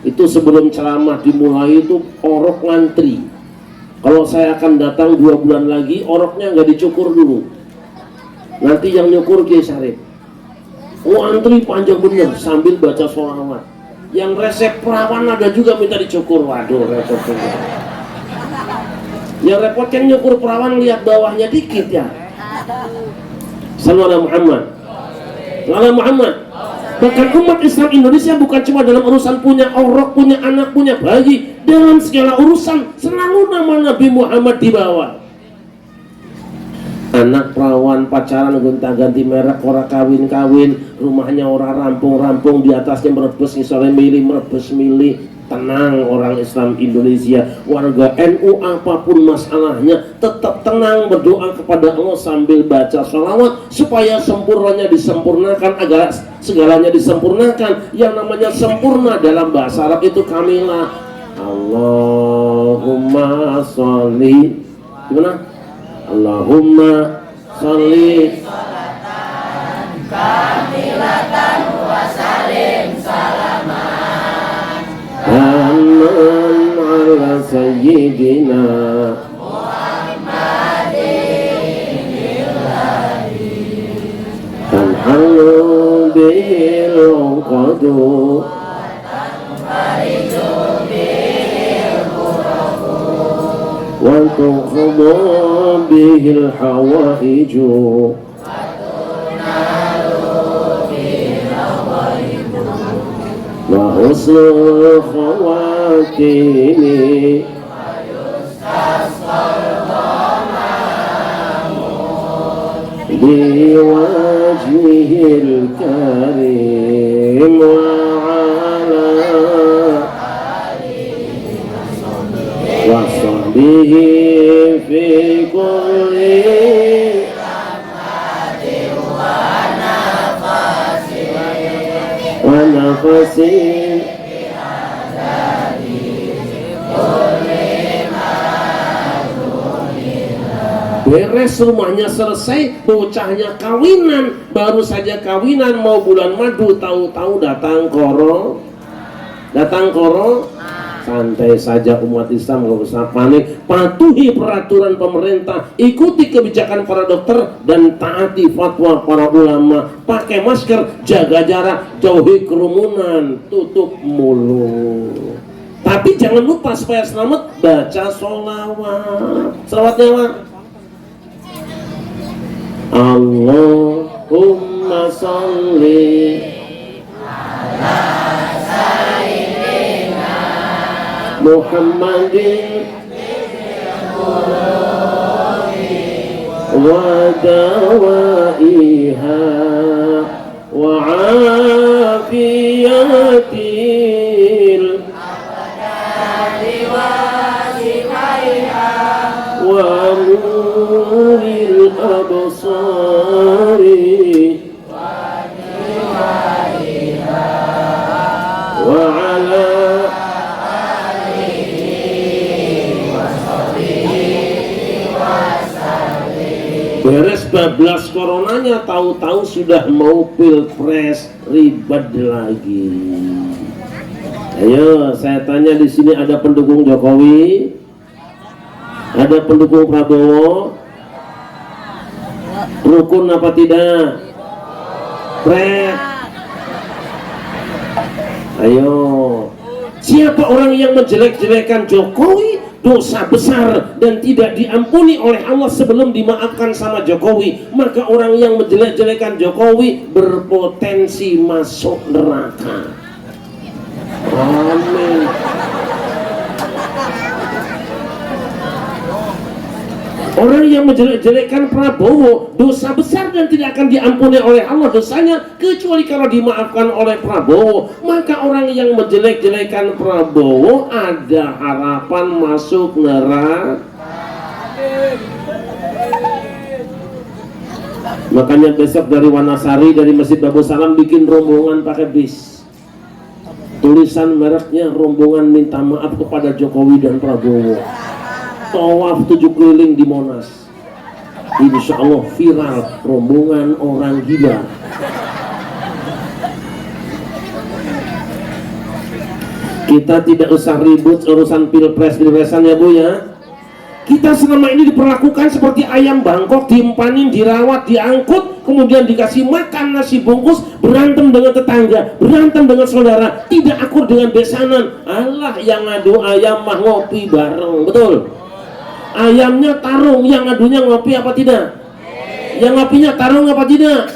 itu sebelum ceramah dimulai itu orok ngantri. Kalau saya akan datang 2 bulan lagi, oroknya nggak dicukur dulu. Nanti yang nyukur Kiai Syarif. Oh, antri panjang bener sambil baca sholawat. Yang resep perawan ada juga minta dicukur. Waduh, repot juga. Yang repot kan nyukur perawan lihat bawahnya dikit ya. Sallallahu Muhammad. Sallallahu Muhammad. Bahkan umat Islam Indonesia bukan cuma dalam urusan punya orok, punya anak, punya bayi, dalam segala urusan selalu nama Nabi Muhammad dibawa. Anak perawan pacaran gonta-ganti merek, ora kawin-kawin, rumahnya ora rampung-rampung, di atasnya merebus misalnya merebus milih. Tenang orang Islam Indonesia, warga NU apapun masalahnya tetap tenang berdoa kepada Allah sambil baca sholawat supaya sempurnanya disempurnakan, agar segalanya disempurnakan. Yang namanya sempurna dalam bahasa Arab itu kamilah. Allahumma sholli, gimana? Allahumma sholli kamilatan wa salim salaman Aman ala sayyidina Muhammadin tanhalu bil qadu وتقضى به الحوائج وحسن الخواتيم بوجهه الكريم وعلى وصحبه في كل ونفس beres rumahnya selesai, bocahnya kawinan, baru saja kawinan mau bulan madu, tahu-tahu datang koro, santai saja umat Islam, nggak usah panik, patuhi peraturan pemerintah, ikuti kebijakan para dokter dan taati fatwa para ulama, pakai masker, jaga jarak, jauhi kerumunan, tutup mulut. Tapi jangan lupa supaya selamat baca sholawat. Sholawatnya apa? Allahumma sholli ala sayyidina Muhammadin wa dawaiha wa afiyatil wa nuril absari wa ala beres bablas coronanya, tahu-tahu sudah mau pilpres, ribet lagi. Ayo saya tanya, di sini ada pendukung Jokowi? Ada pendukung Prabowo? Rukun apa tidak? Pret. Ayo. Siapa orang yang menjelek-jelekan Jokowi? Dosa besar dan tidak diampuni oleh Allah sebelum dimaafkan sama Jokowi. Maka orang yang menjelek-jelekan Jokowi berpotensi masuk neraka. Amin. Orang yang menjelek-jelekan Prabowo dosa besar dan tidak akan diampuni oleh Allah dosanya kecuali kalau dimaafkan oleh Prabowo. Maka orang yang menjelek-jelekan Prabowo ada harapan masuk neraka. Makanya besok dari Wanasari, dari Masjid Babu Salam bikin rombongan pakai bis. Tulisan mereknya rombongan minta maaf kepada Jokowi dan Prabowo. Tawaf 7 keliling di Monas. Insya Allah viral, rombongan orang gila. Kita tidak usah ribut urusan pilpresan ya Bu ya. Kita selama ini diperlakukan seperti ayam Bangkok, diempanin, dirawat, diangkut, kemudian dikasih makan nasi bungkus, berantem dengan tetangga, berantem dengan saudara, tidak akur dengan besanan. Allah yang ngadu ayam mah ngopi bareng, betul? Ayamnya tarung, yang ngadunya ngopi apa tidak? Yang ngopinya tarung apa tidak?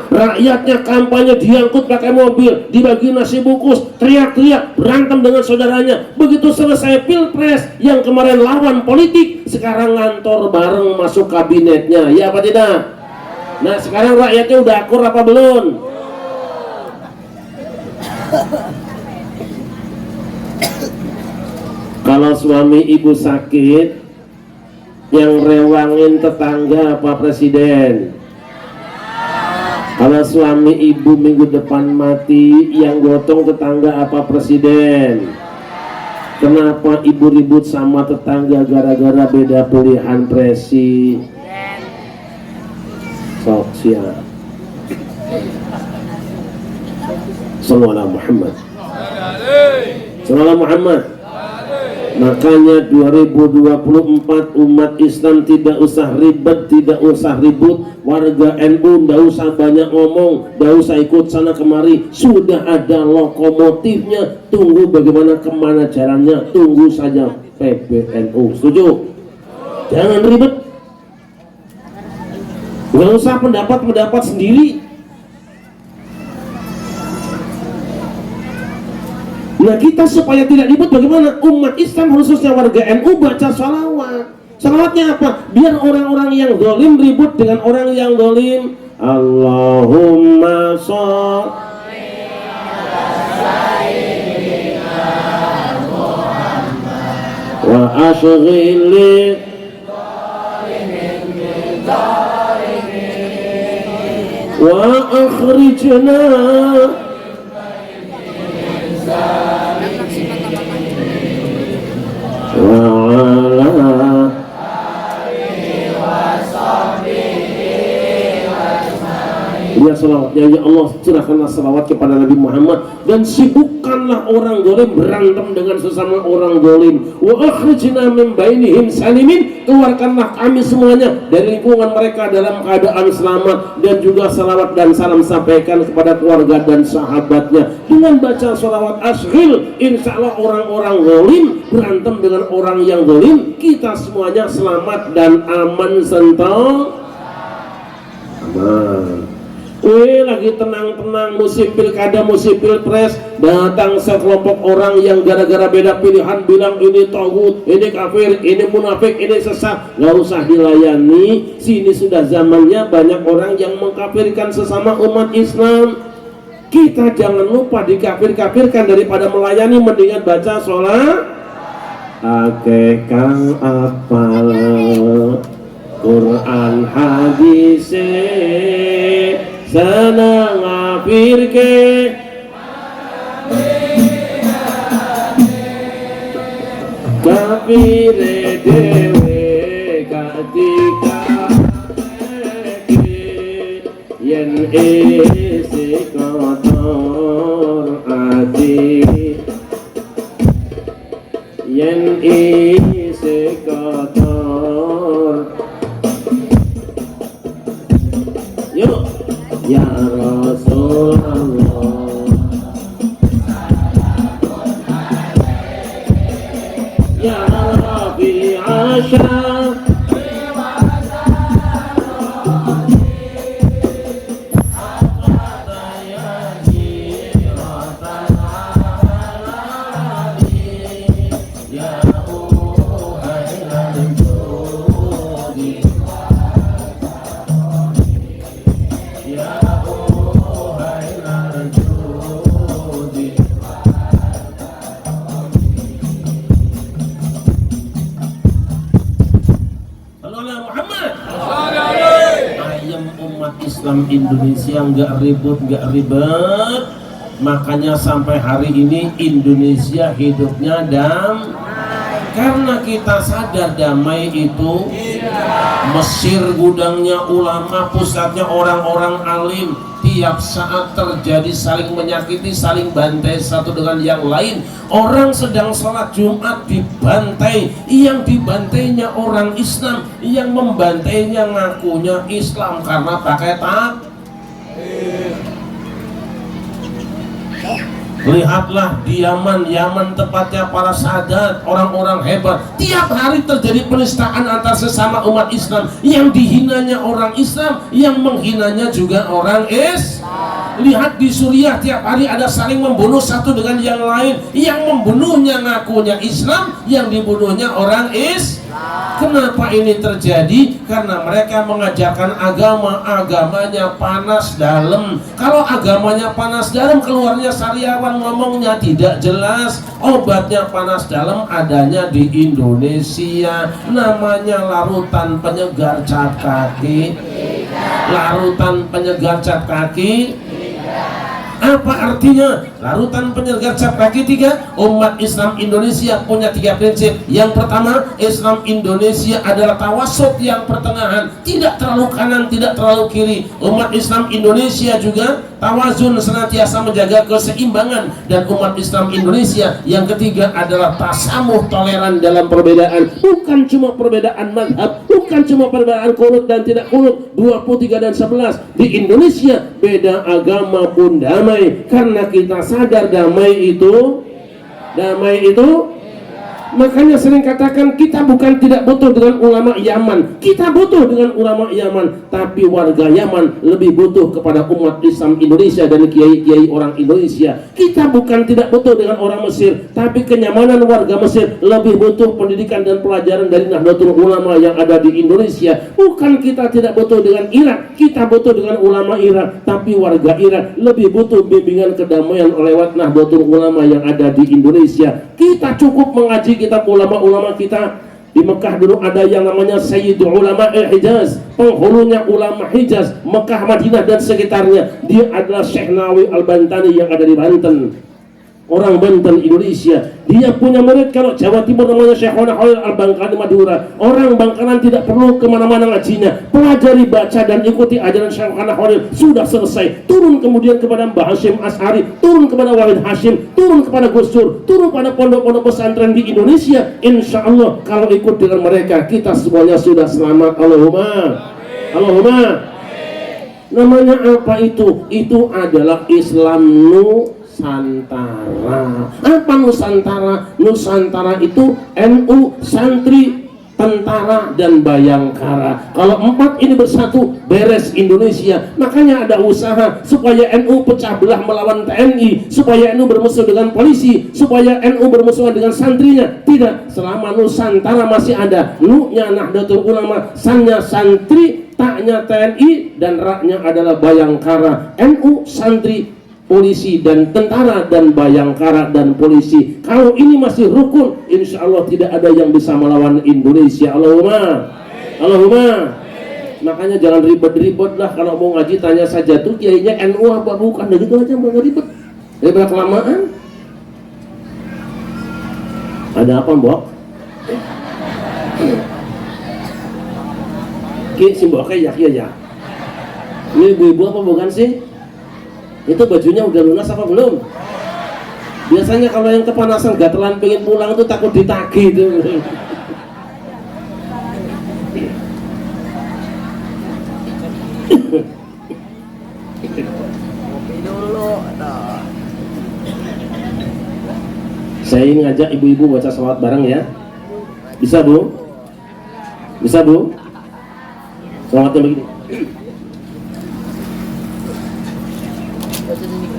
Rakyatnya kampanye diangkut pakai mobil, dibagi nasi bungkus, teriak-teriak, berantem dengan saudaranya. Begitu selesai pilpres, yang kemarin lawan politik, sekarang ngantor bareng masuk kabinetnya, ya apa tidak? Nah sekarang rakyatnya udah akur apa belum? Kalau suami ibu sakit, yang rewangin tetangga apa presiden? Kalau suami ibu minggu depan mati, yang gotong tetangga apa presiden? Kenapa ibu ribut sama tetangga gara-gara beda pilihan presiden? Sok siap. Sallallahu Muhammad. Sallallahu Muhammad. Makanya 2024 umat Islam tidak usah ribet, tidak usah ribut. Warga NU tidak usah banyak ngomong, tidak usah ikut sana kemari. Sudah ada lokomotifnya, tunggu bagaimana kemana jalannya, tunggu saja. PBNU. Setuju? Jangan ribet. Nggak usah pendapat sendiri. Nah, kita supaya tidak ribet bagaimana? Umat Islam khususnya warga NU baca sholawat. Sholawatnya apa? Biar orang-orang yang zalim ribut dengan orang yang zalim. Allahumma sholli wa ashghili wa akhrijna wa ala ya salawatnya ya Allah, curahkanlah salawat kepada Nabi Muhammad dan sibukkanlah orang zalim berantem dengan sesama orang zalim. Wa akhrijna min bainihim salimin, keluarkanlah kami semuanya dari lingkungan mereka dalam keadaan selamat. Dan juga salawat dan salam sampaikan kepada keluarga dan sahabatnya dengan baca salawat ashghil. Insya Allah orang-orang zalim berantem dengan orang yang zalim, kita semuanya selamat dan aman sentoh aman. Lagi tenang-tenang musim pilkada, musim pilpres, datang sekelompok orang yang gara-gara beda pilihan bilang ini tauhid, ini kafir, ini munafik, ini sesat. Gak usah dilayani. Sini sudah zamannya banyak orang yang mengkafirkan sesama umat Islam. Kita jangan lupa dikafir-kafirkan, daripada melayani mendingan baca sholat. Ake kang apal Quran hadis senang ngafirke kafire dewe katika yen isi kotor ati yen isi kotor. Yuk ya Rasulullah ya Rabbi Asha Islam Indonesia nggak ribet, makanya sampai hari ini Indonesia hidupnya karena kita sadar damai itu Mesir gudangnya ulama, pusatnya orang-orang alim. Tiap saat terjadi saling menyakiti, saling bantai satu dengan yang lain. Orang sedang sholat Jumat dibantai, yang dibantainya orang Islam, yang membantainya ngakunya Islam karena pakai Lihatlah di Yaman tepatnya para sahadat, orang-orang hebat. Tiap hari terjadi penistaan antar sesama umat Islam. Yang dihinanya orang Islam, yang menghinanya juga orang Lihat di Suriah tiap hari ada saling membunuh satu dengan yang lain. Yang membunuhnya ngakunya Islam, yang dibunuhnya orang Kenapa ini terjadi? Karena mereka mengajarkan agamanya panas dalam. Kalau agamanya panas dalam, keluarnya sariawan ngomongnya tidak jelas. Obatnya panas dalam adanya di Indonesia, namanya larutan penyegar cat kaki. Larutan penyegar cat kaki. Apa artinya larutan penyegar cat kaki? 3. Umat Islam Indonesia punya 3 prinsip. Yang pertama, Islam Indonesia adalah tawasut yang pertengahan, tidak terlalu kanan, tidak terlalu kiri. Umat Islam Indonesia juga tawazun, senantiasa menjaga keseimbangan. Dan umat Islam Indonesia yang ketiga adalah tasamuh, toleran dalam perbedaan. Bukan cuma perbedaan mazhab, bukan cuma perbedaan kunut dan tidak kunut, 23 dan 11. Di Indonesia beda agama pun damai, karena kita sadar damai itu Makanya sering katakan kita bukan tidak butuh dengan ulama Yaman, kita butuh dengan ulama Yaman, tapi warga Yaman lebih butuh kepada umat Islam Indonesia dan kiai-kiai orang Indonesia. Kita bukan tidak butuh dengan orang Mesir, tapi kenyamanan warga Mesir lebih butuh pendidikan dan pelajaran dari Nahdlatul Ulama yang ada di Indonesia. Bukan kita tidak butuh dengan Irak, kita butuh dengan ulama Irak, tapi warga Irak lebih butuh bimbingan kedamaian lewat Nahdlatul Ulama yang ada di Indonesia. Kita cukup mengaji kitab ulama-ulama kita. Di Mekah dulu ada yang namanya Sayyidul Ulama Hijaz, penghulunya ulama Hijaz, Mekah, Madinah dan sekitarnya. Dia adalah Syekh Nawawi Al-Bantani yang ada di Banten, orang Banten Indonesia. Dia punya murid kalau Jawa Timur namanya Syekh Khalil Al-Bangkani Madura. Orang Bangkalan tidak perlu kemana-mana ngajinya, pelajari baca dan ikuti ajaran Syekh Khalil. Sudah selesai, turun kemudian kepada Mbah Hashim Ash'ari, turun kepada Wahid Hashim, turun kepada Gus Dur, turun pada pondok-pondok pesantren di Indonesia. Insya Allah kalau ikut dengan mereka, kita semuanya sudah selamat. Allahumma, Allahumma. Namanya apa itu? Itu adalah Islam Nusantara. Apa Nusantara? Nusantara itu NU, santri, tentara, dan bayangkara. Kalau empat ini bersatu, beres Indonesia. Makanya ada usaha supaya NU pecah belah melawan TNI, supaya NU bermusuh dengan polisi, supaya NU bermusuhan dengan santrinya. Tidak, selama Nusantara masih ada, Nu-nya Nahdlatul Ulama, San-nya santri, Tak-nya TNI, dan Ra-nya adalah bayangkara. NU, santri, polisi, dan tentara, dan bayangkara, dan polisi. Kalau ini masih rukun, insya Allah tidak ada yang bisa melawan Indonesia. Allahumma, Allahumma. Makanya jangan ribet-ribet lah. Kalau mau ngaji tanya saja tuh kiainya NU apa bukan, gitu aja, nggak ribet. Daripada kelamaan. Ada apa, Mbok? Ki si Mbok kayak ya. Ini ibu-ibu apa bukan sih? Itu bajunya udah lunas apa belum? Biasanya kalau yang kepanasan gatelan pengen pulang tuh takut ditagih tuh. Saya ingin ngajak ibu-ibu baca salawat bareng ya. Bisa Bu? Bisa Bu? Salawatnya begini.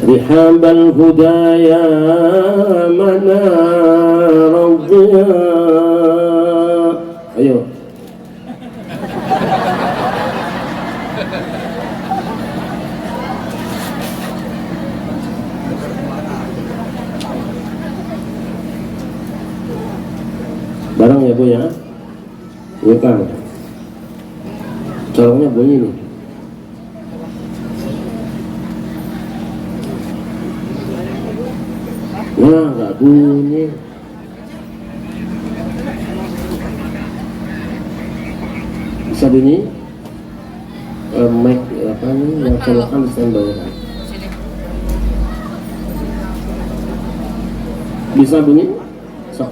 رحاب الهدى يا منار الضياء. Ayo. Barang ya Bu ya. Iya kan. Corongnya bunyi nih. Wah, nggak bunyi. Bisa bunyi? Mic apa nih? Yang colokan standby. Bisa bunyi? Sok.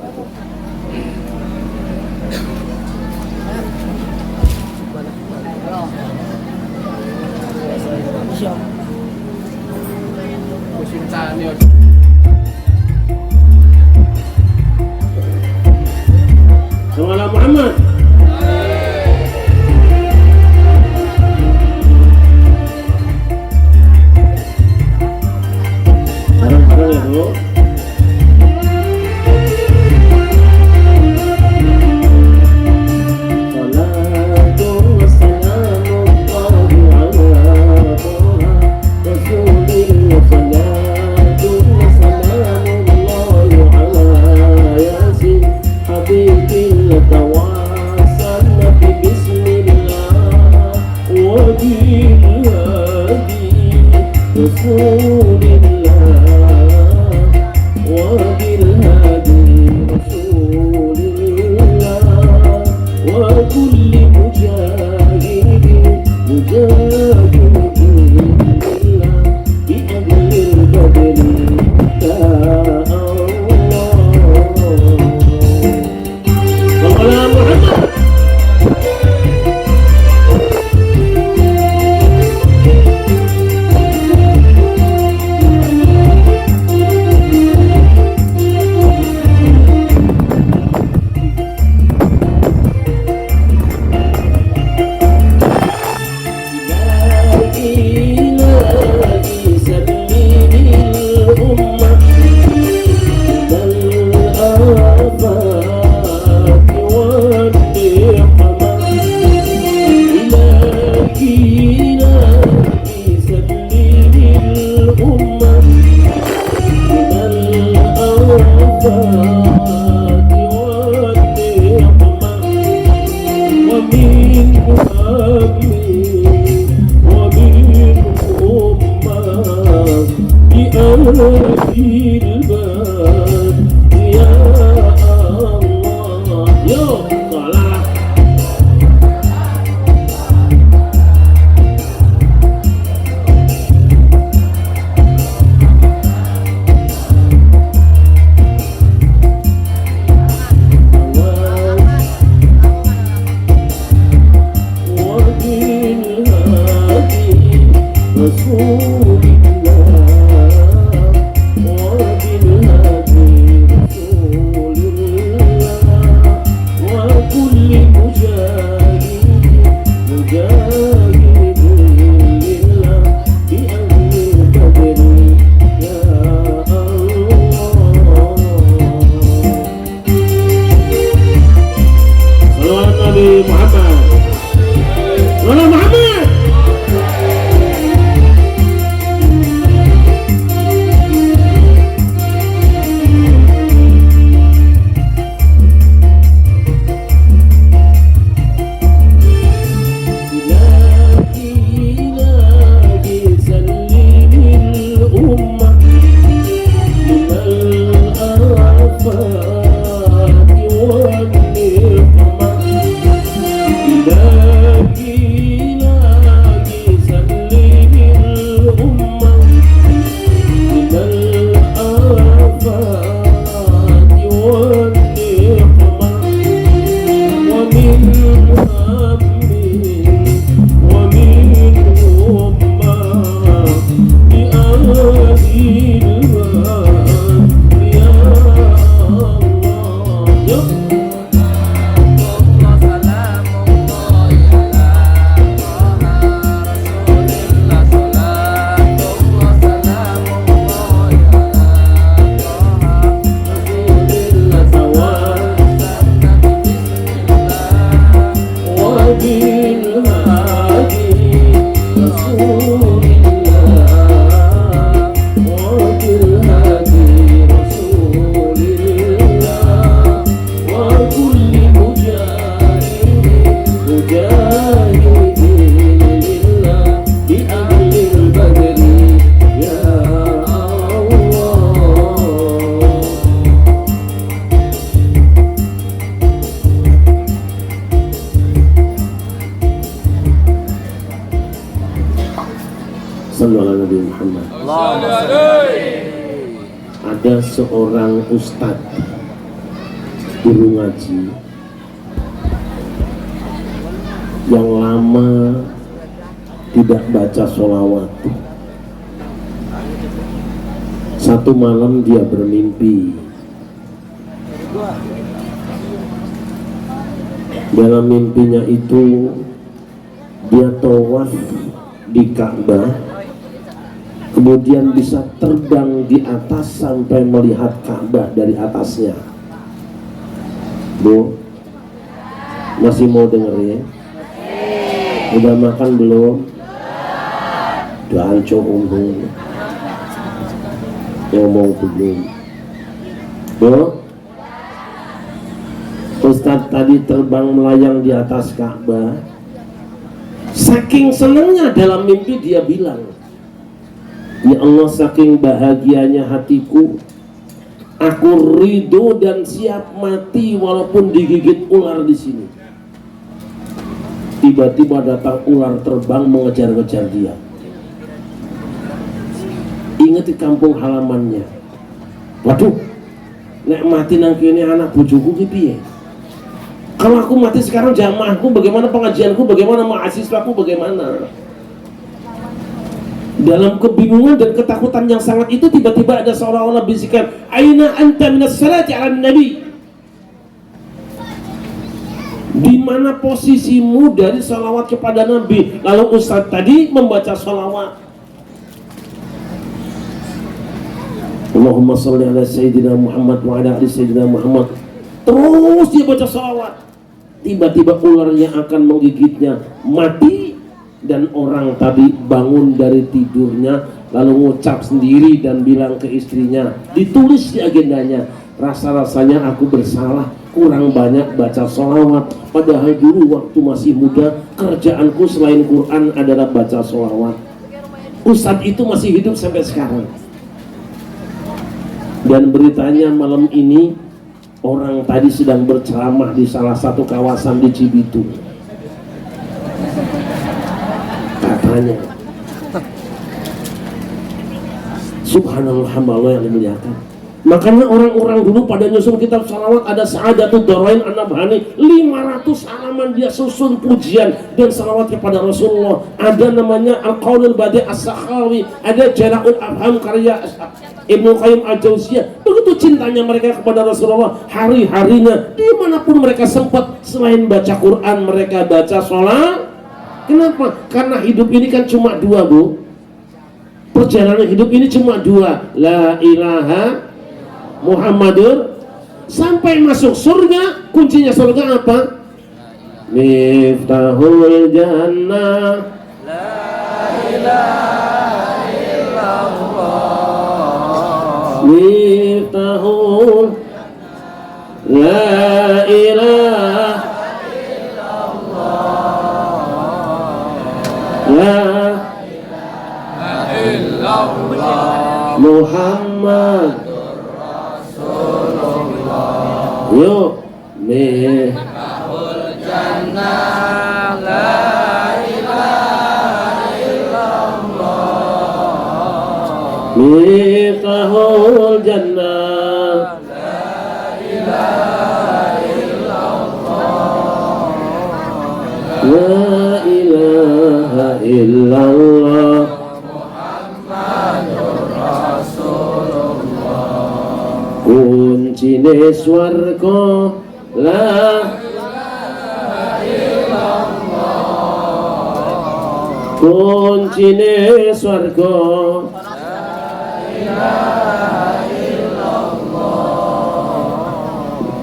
Salam Muhammad. Bareng-bareng ya Bu. Sallallahu Nabi Muhammad. Ada seorang ustadz guru ngaji yang lama tidak baca sholawat. Satu malam dia bermimpi. Dalam mimpinya itu dia tawaf di Ka'bah, kemudian bisa terbang di atas sampai melihat Ka'bah dari atasnya. Bu, masih mau dengerin? Udah makan belum? Udah hancur ngomong belum? Bu, Ustadz tadi terbang melayang di atas Ka'bah. Saking senangnya dalam mimpi dia bilang, ya Allah, saking bahagianya hatiku, aku ridho dan siap mati walaupun digigit ular di sini. Tiba-tiba datang ular terbang mengejar-ngejar dia. Ingat di kampung halamannya. Waduh, nek mati nang kene anak bojoku ki piye? Kalau aku mati sekarang jamaahku bagaimana, pengajianku bagaimana, mahasiswaku bagaimana? Dalam kebingungan dan ketakutan yang sangat itu, tiba-tiba ada seorang bisikan, aina anta minas salati ala nabi. Di mana posisimu dari salawat kepada Nabi? Lalu Ustadz tadi membaca salawat. Allahumma salli ala Sayyidina Muhammad wa ala ali Sayyidina Muhammad. Terus dia baca salawat. Tiba-tiba ularnya akan menggigitnya, mati, dan orang tadi bangun dari tidurnya lalu ngucap sendiri dan bilang ke istrinya, ditulis di agendanya, rasa-rasanya aku bersalah, kurang banyak baca sholawat. Padahal dulu waktu masih muda, kerjaanku selain Quran adalah baca sholawat. Ustadz itu masih hidup sampai sekarang. Dan beritanya malam ini, orang tadi sedang berceramah di salah satu kawasan di Cibitung. Katanya, subhanallah, hamba Allah yang dimuliakan. Makanya orang-orang dulu pada nyusun kitab salawat ada Sa'adatul Darain An-Nabhani, 500 halaman dia susun pujian dan salawat kepada Rasulullah. Ada namanya Al-Qaulul Badi' As-Sakhawi, ada Jala'ul Afham karya Ibnu Qayyim Al-Jauziyah. Begitu cintanya mereka kepada Rasulullah, hari-harinya dimanapun mereka sempat, selain baca Quran mereka baca sholat. Kenapa? Karena hidup ini kan cuma dua, Bu. Perjalanan hidup ini cuma dua, la ilaha Muhammadur. Sampai masuk surga, kuncinya surga apa? Miftahul jannah, La ilaha illallah. Miftahul la ilaha illallah Muhammad Rasulullah. Yuk, Miftahul jannah, la ilaha illallah. Miftahul jannah, La ilaha illallah. la ilaha illallah Muhammadur Rasulullah. kuncine swarga, la kuncine swarga,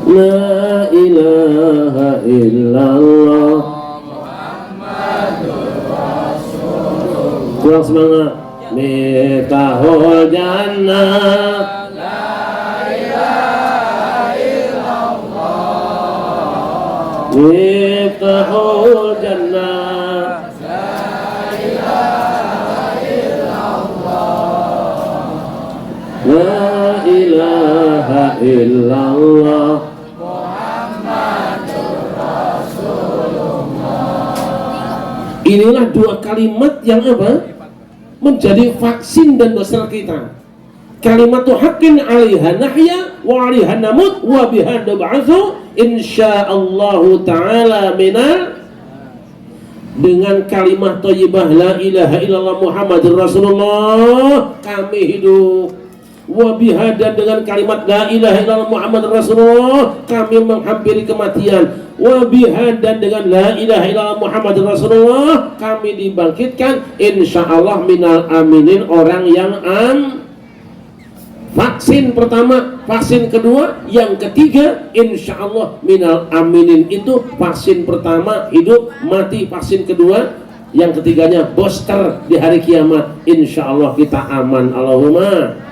la ilaha illallah. Kurang semangat. Miftahul jannah, Miftahul jannah, la ilaha illallah. Inilah dua kalimat yang apa? Menjadi vaksin dan dosa kita. Kalimatu haqqin 'alaiha nahya wa 'alaiha namut wa biha nab'atsu insyaallah taala minal. Dengan kalimat thayyibah la ilaha illallah Muhammadur Rasulullah kami hidup. Wa biha, dan dengan kalimat la ilaha illallah Muhammadur Rasulullah kami menghampiri kematian. Wa biha, dan dengan la ilaha illallah Muhammadur Rasulullah kami dibangkitkan insyaallah minal aminin, orang yang vaksin pertama, vaksin kedua, yang ketiga insyaallah minal aminin. Itu vaksin pertama hidup mati, vaksin kedua, yang ketiganya booster di hari kiamat. Insyaallah kita aman. Allahumma.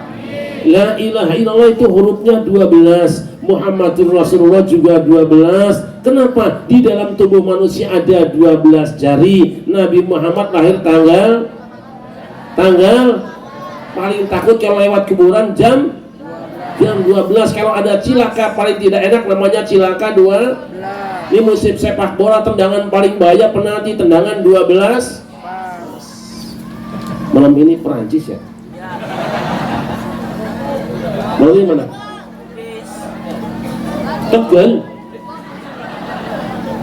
La ilaha illallah itu hurufnya 12, Muhammadur Rasulullah juga 12. Kenapa? Di dalam tubuh manusia ada 12 jari. Nabi Muhammad lahir tanggal paling takut kalau lewat kuburan jam 12. Kalau ada cilaka paling tidak enak, namanya cilaka 12. Ini musim sepak bola, tendangan paling bahaya penalti, tendangan 12. Malam ini Perancis ya? Malam ini mana? Tegal.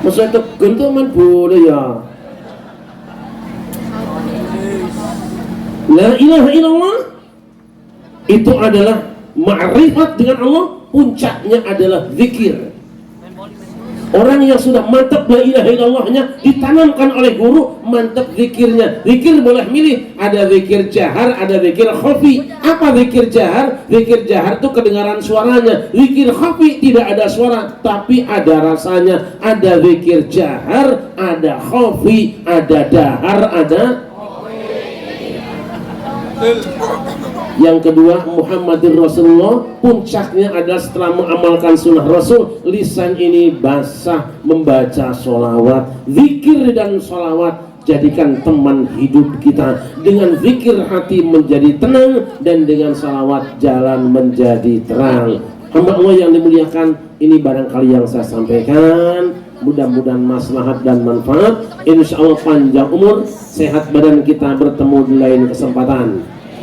Maksudnya Tegal itu aman boleh ya. La ilaha illallah itu adalah ma'rifat dengan Allah, puncaknya adalah zikir. Orang yang sudah mantap la ilaha illallahnya ditanamkan oleh guru, mantap zikirnya. Zikir boleh milih, ada zikir jahar, ada zikir khafi. Apa zikir jahar? Zikir jahar itu kedengaran suaranya. Zikir khafi tidak ada suara tapi ada rasanya. Ada zikir jahar, ada khafi, ada dahar, ada Yang kedua, Muhammadur Rasulullah. Puncaknya adalah setelah mengamalkan sunnah Rasul, lisan ini basah membaca sholawat, zikir dan sholawat. Jadikan teman hidup kita. Dengan zikir hati menjadi tenang, dan dengan sholawat jalan menjadi terang. Hamba Allah yang dimuliakan, ini barangkali yang saya sampaikan. Mudah-mudahan maslahat dan manfaat. Insya Allah panjang umur, sehat badan kita, bertemu di lain kesempatan.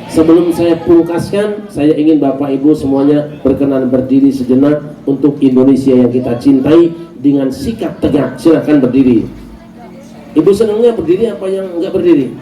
Sebelum saya pungkaskan, saya ingin Bapak Ibu semuanya berkenan berdiri sejenak untuk Indonesia yang kita cintai dengan sikap tegak. Silakan berdiri. Ibu senangnya berdiri apa yang enggak berdiri?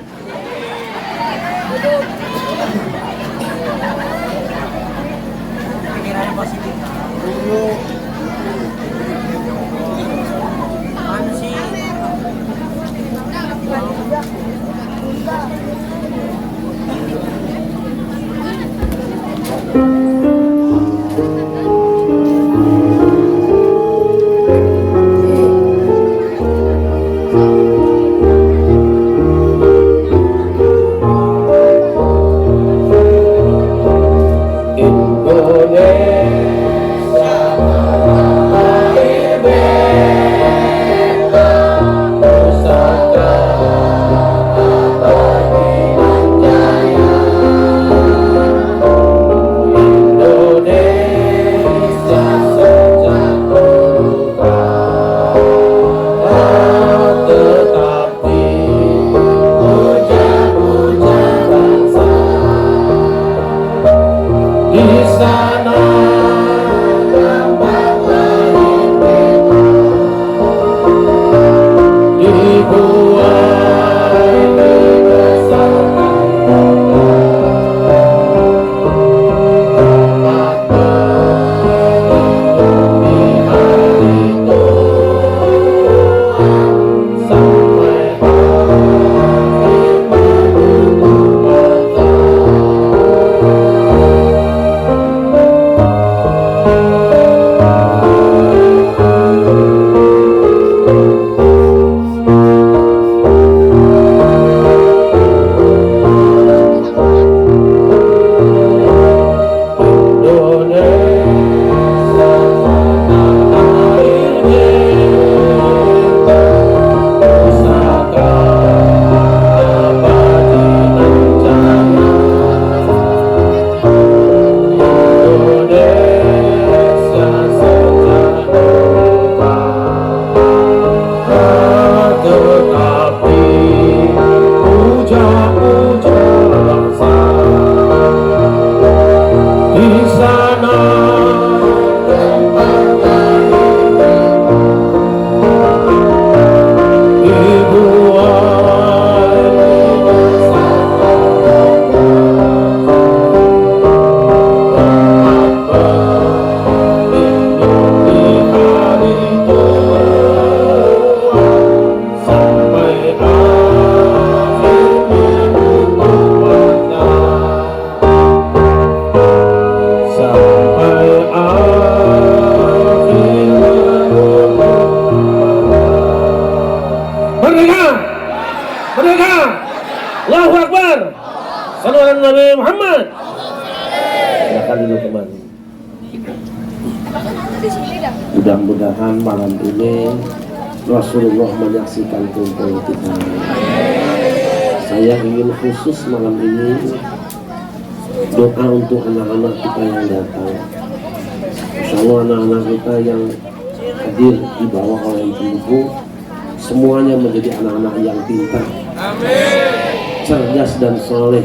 Mudah-mudahan malam ini Rasulullah menyaksikan kumpul kita. Saya ingin khusus malam ini doa untuk anak-anak kita yang datang. Insya Allah anak-anak kita yang hadir di bawah oleh ibu-ibu semuanya menjadi anak-anak yang pintar, cerdas dan soleh.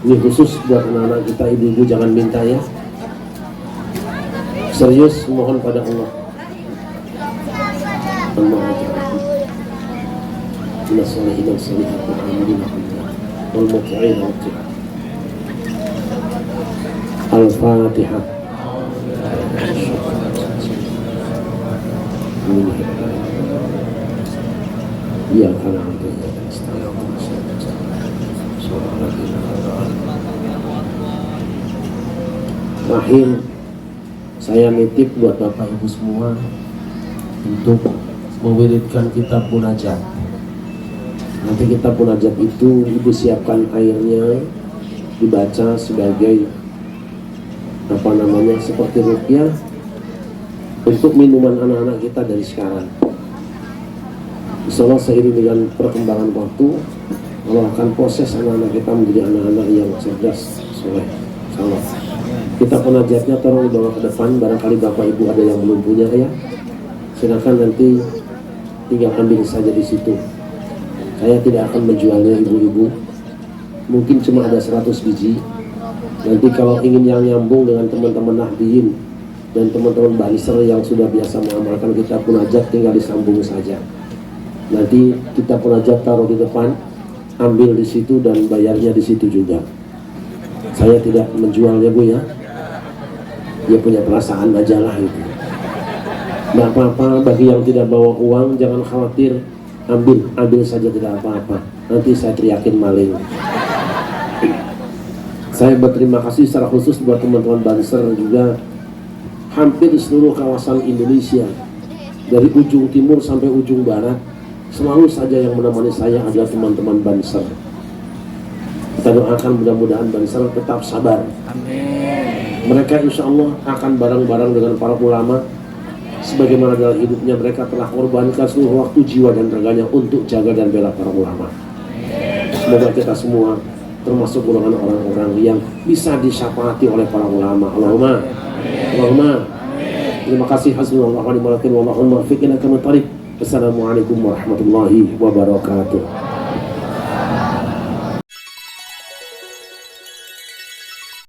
Ini khusus buat anak-anak kita, ibu-ibu jangan minta ya. Serius mohon pada Allah. Al-Fatihah. Ya kana Rahim, saya nitip buat Bapak Ibu semua untuk mewiridkan kitab munajat. Nanti kitab munajat itu Ibu siapkan airnya, dibaca sebagai apa namanya, seperti ruqyah untuk minuman anak-anak kita dari sekarang. Insyaallah seiring dengan perkembangan waktu, Allah akan proses anak-anak kita menjadi anak-anak yang cerdas, soleh. Insyaallah. Kita penajatnya tolong dibawa ke depan, barangkali bapak ibu ada yang belum punya ya. Silakan nanti tinggal ambil saja di situ. Saya tidak akan menjualnya ibu-ibu. Mungkin cuma ada 100 biji. Nanti kalau ingin yang nyambung dengan teman-teman Nahdiyin dan teman-teman Baniser yang sudah biasa mengamalkan kita punajat, tinggal disambung saja. Nanti kita punajat taruh di depan, ambil di situ dan bayarnya di situ juga. Saya tidak menjualnya Bu ya. Dia punya perasaan aja lah itu. Nggak apa-apa, bagi yang tidak bawa uang jangan khawatir, ambil saja, tidak apa-apa. Nanti saya teriakin maling. Saya berterima kasih secara khusus buat teman-teman Banser juga, hampir di seluruh kawasan Indonesia, dari ujung timur sampai ujung barat, selalu saja yang menemani saya adalah teman-teman Banser. Kita doakan mudah-mudahan Banser tetap sabar. Mereka insya Allah akan bareng-bareng dengan para ulama, sebagaimana dalam hidupnya mereka telah korbankan seluruh waktu, jiwa dan raganya untuk jaga dan bela para ulama. Semoga kita semua termasuk golongan orang-orang yang bisa disyafaati oleh para ulama. Allahumma. Terima kasih. Hasbunallahu wa ni'mal wakil. Wallahumma fiqna kama tariq. Assalamualaikum warahmatullahi wabarakatuh.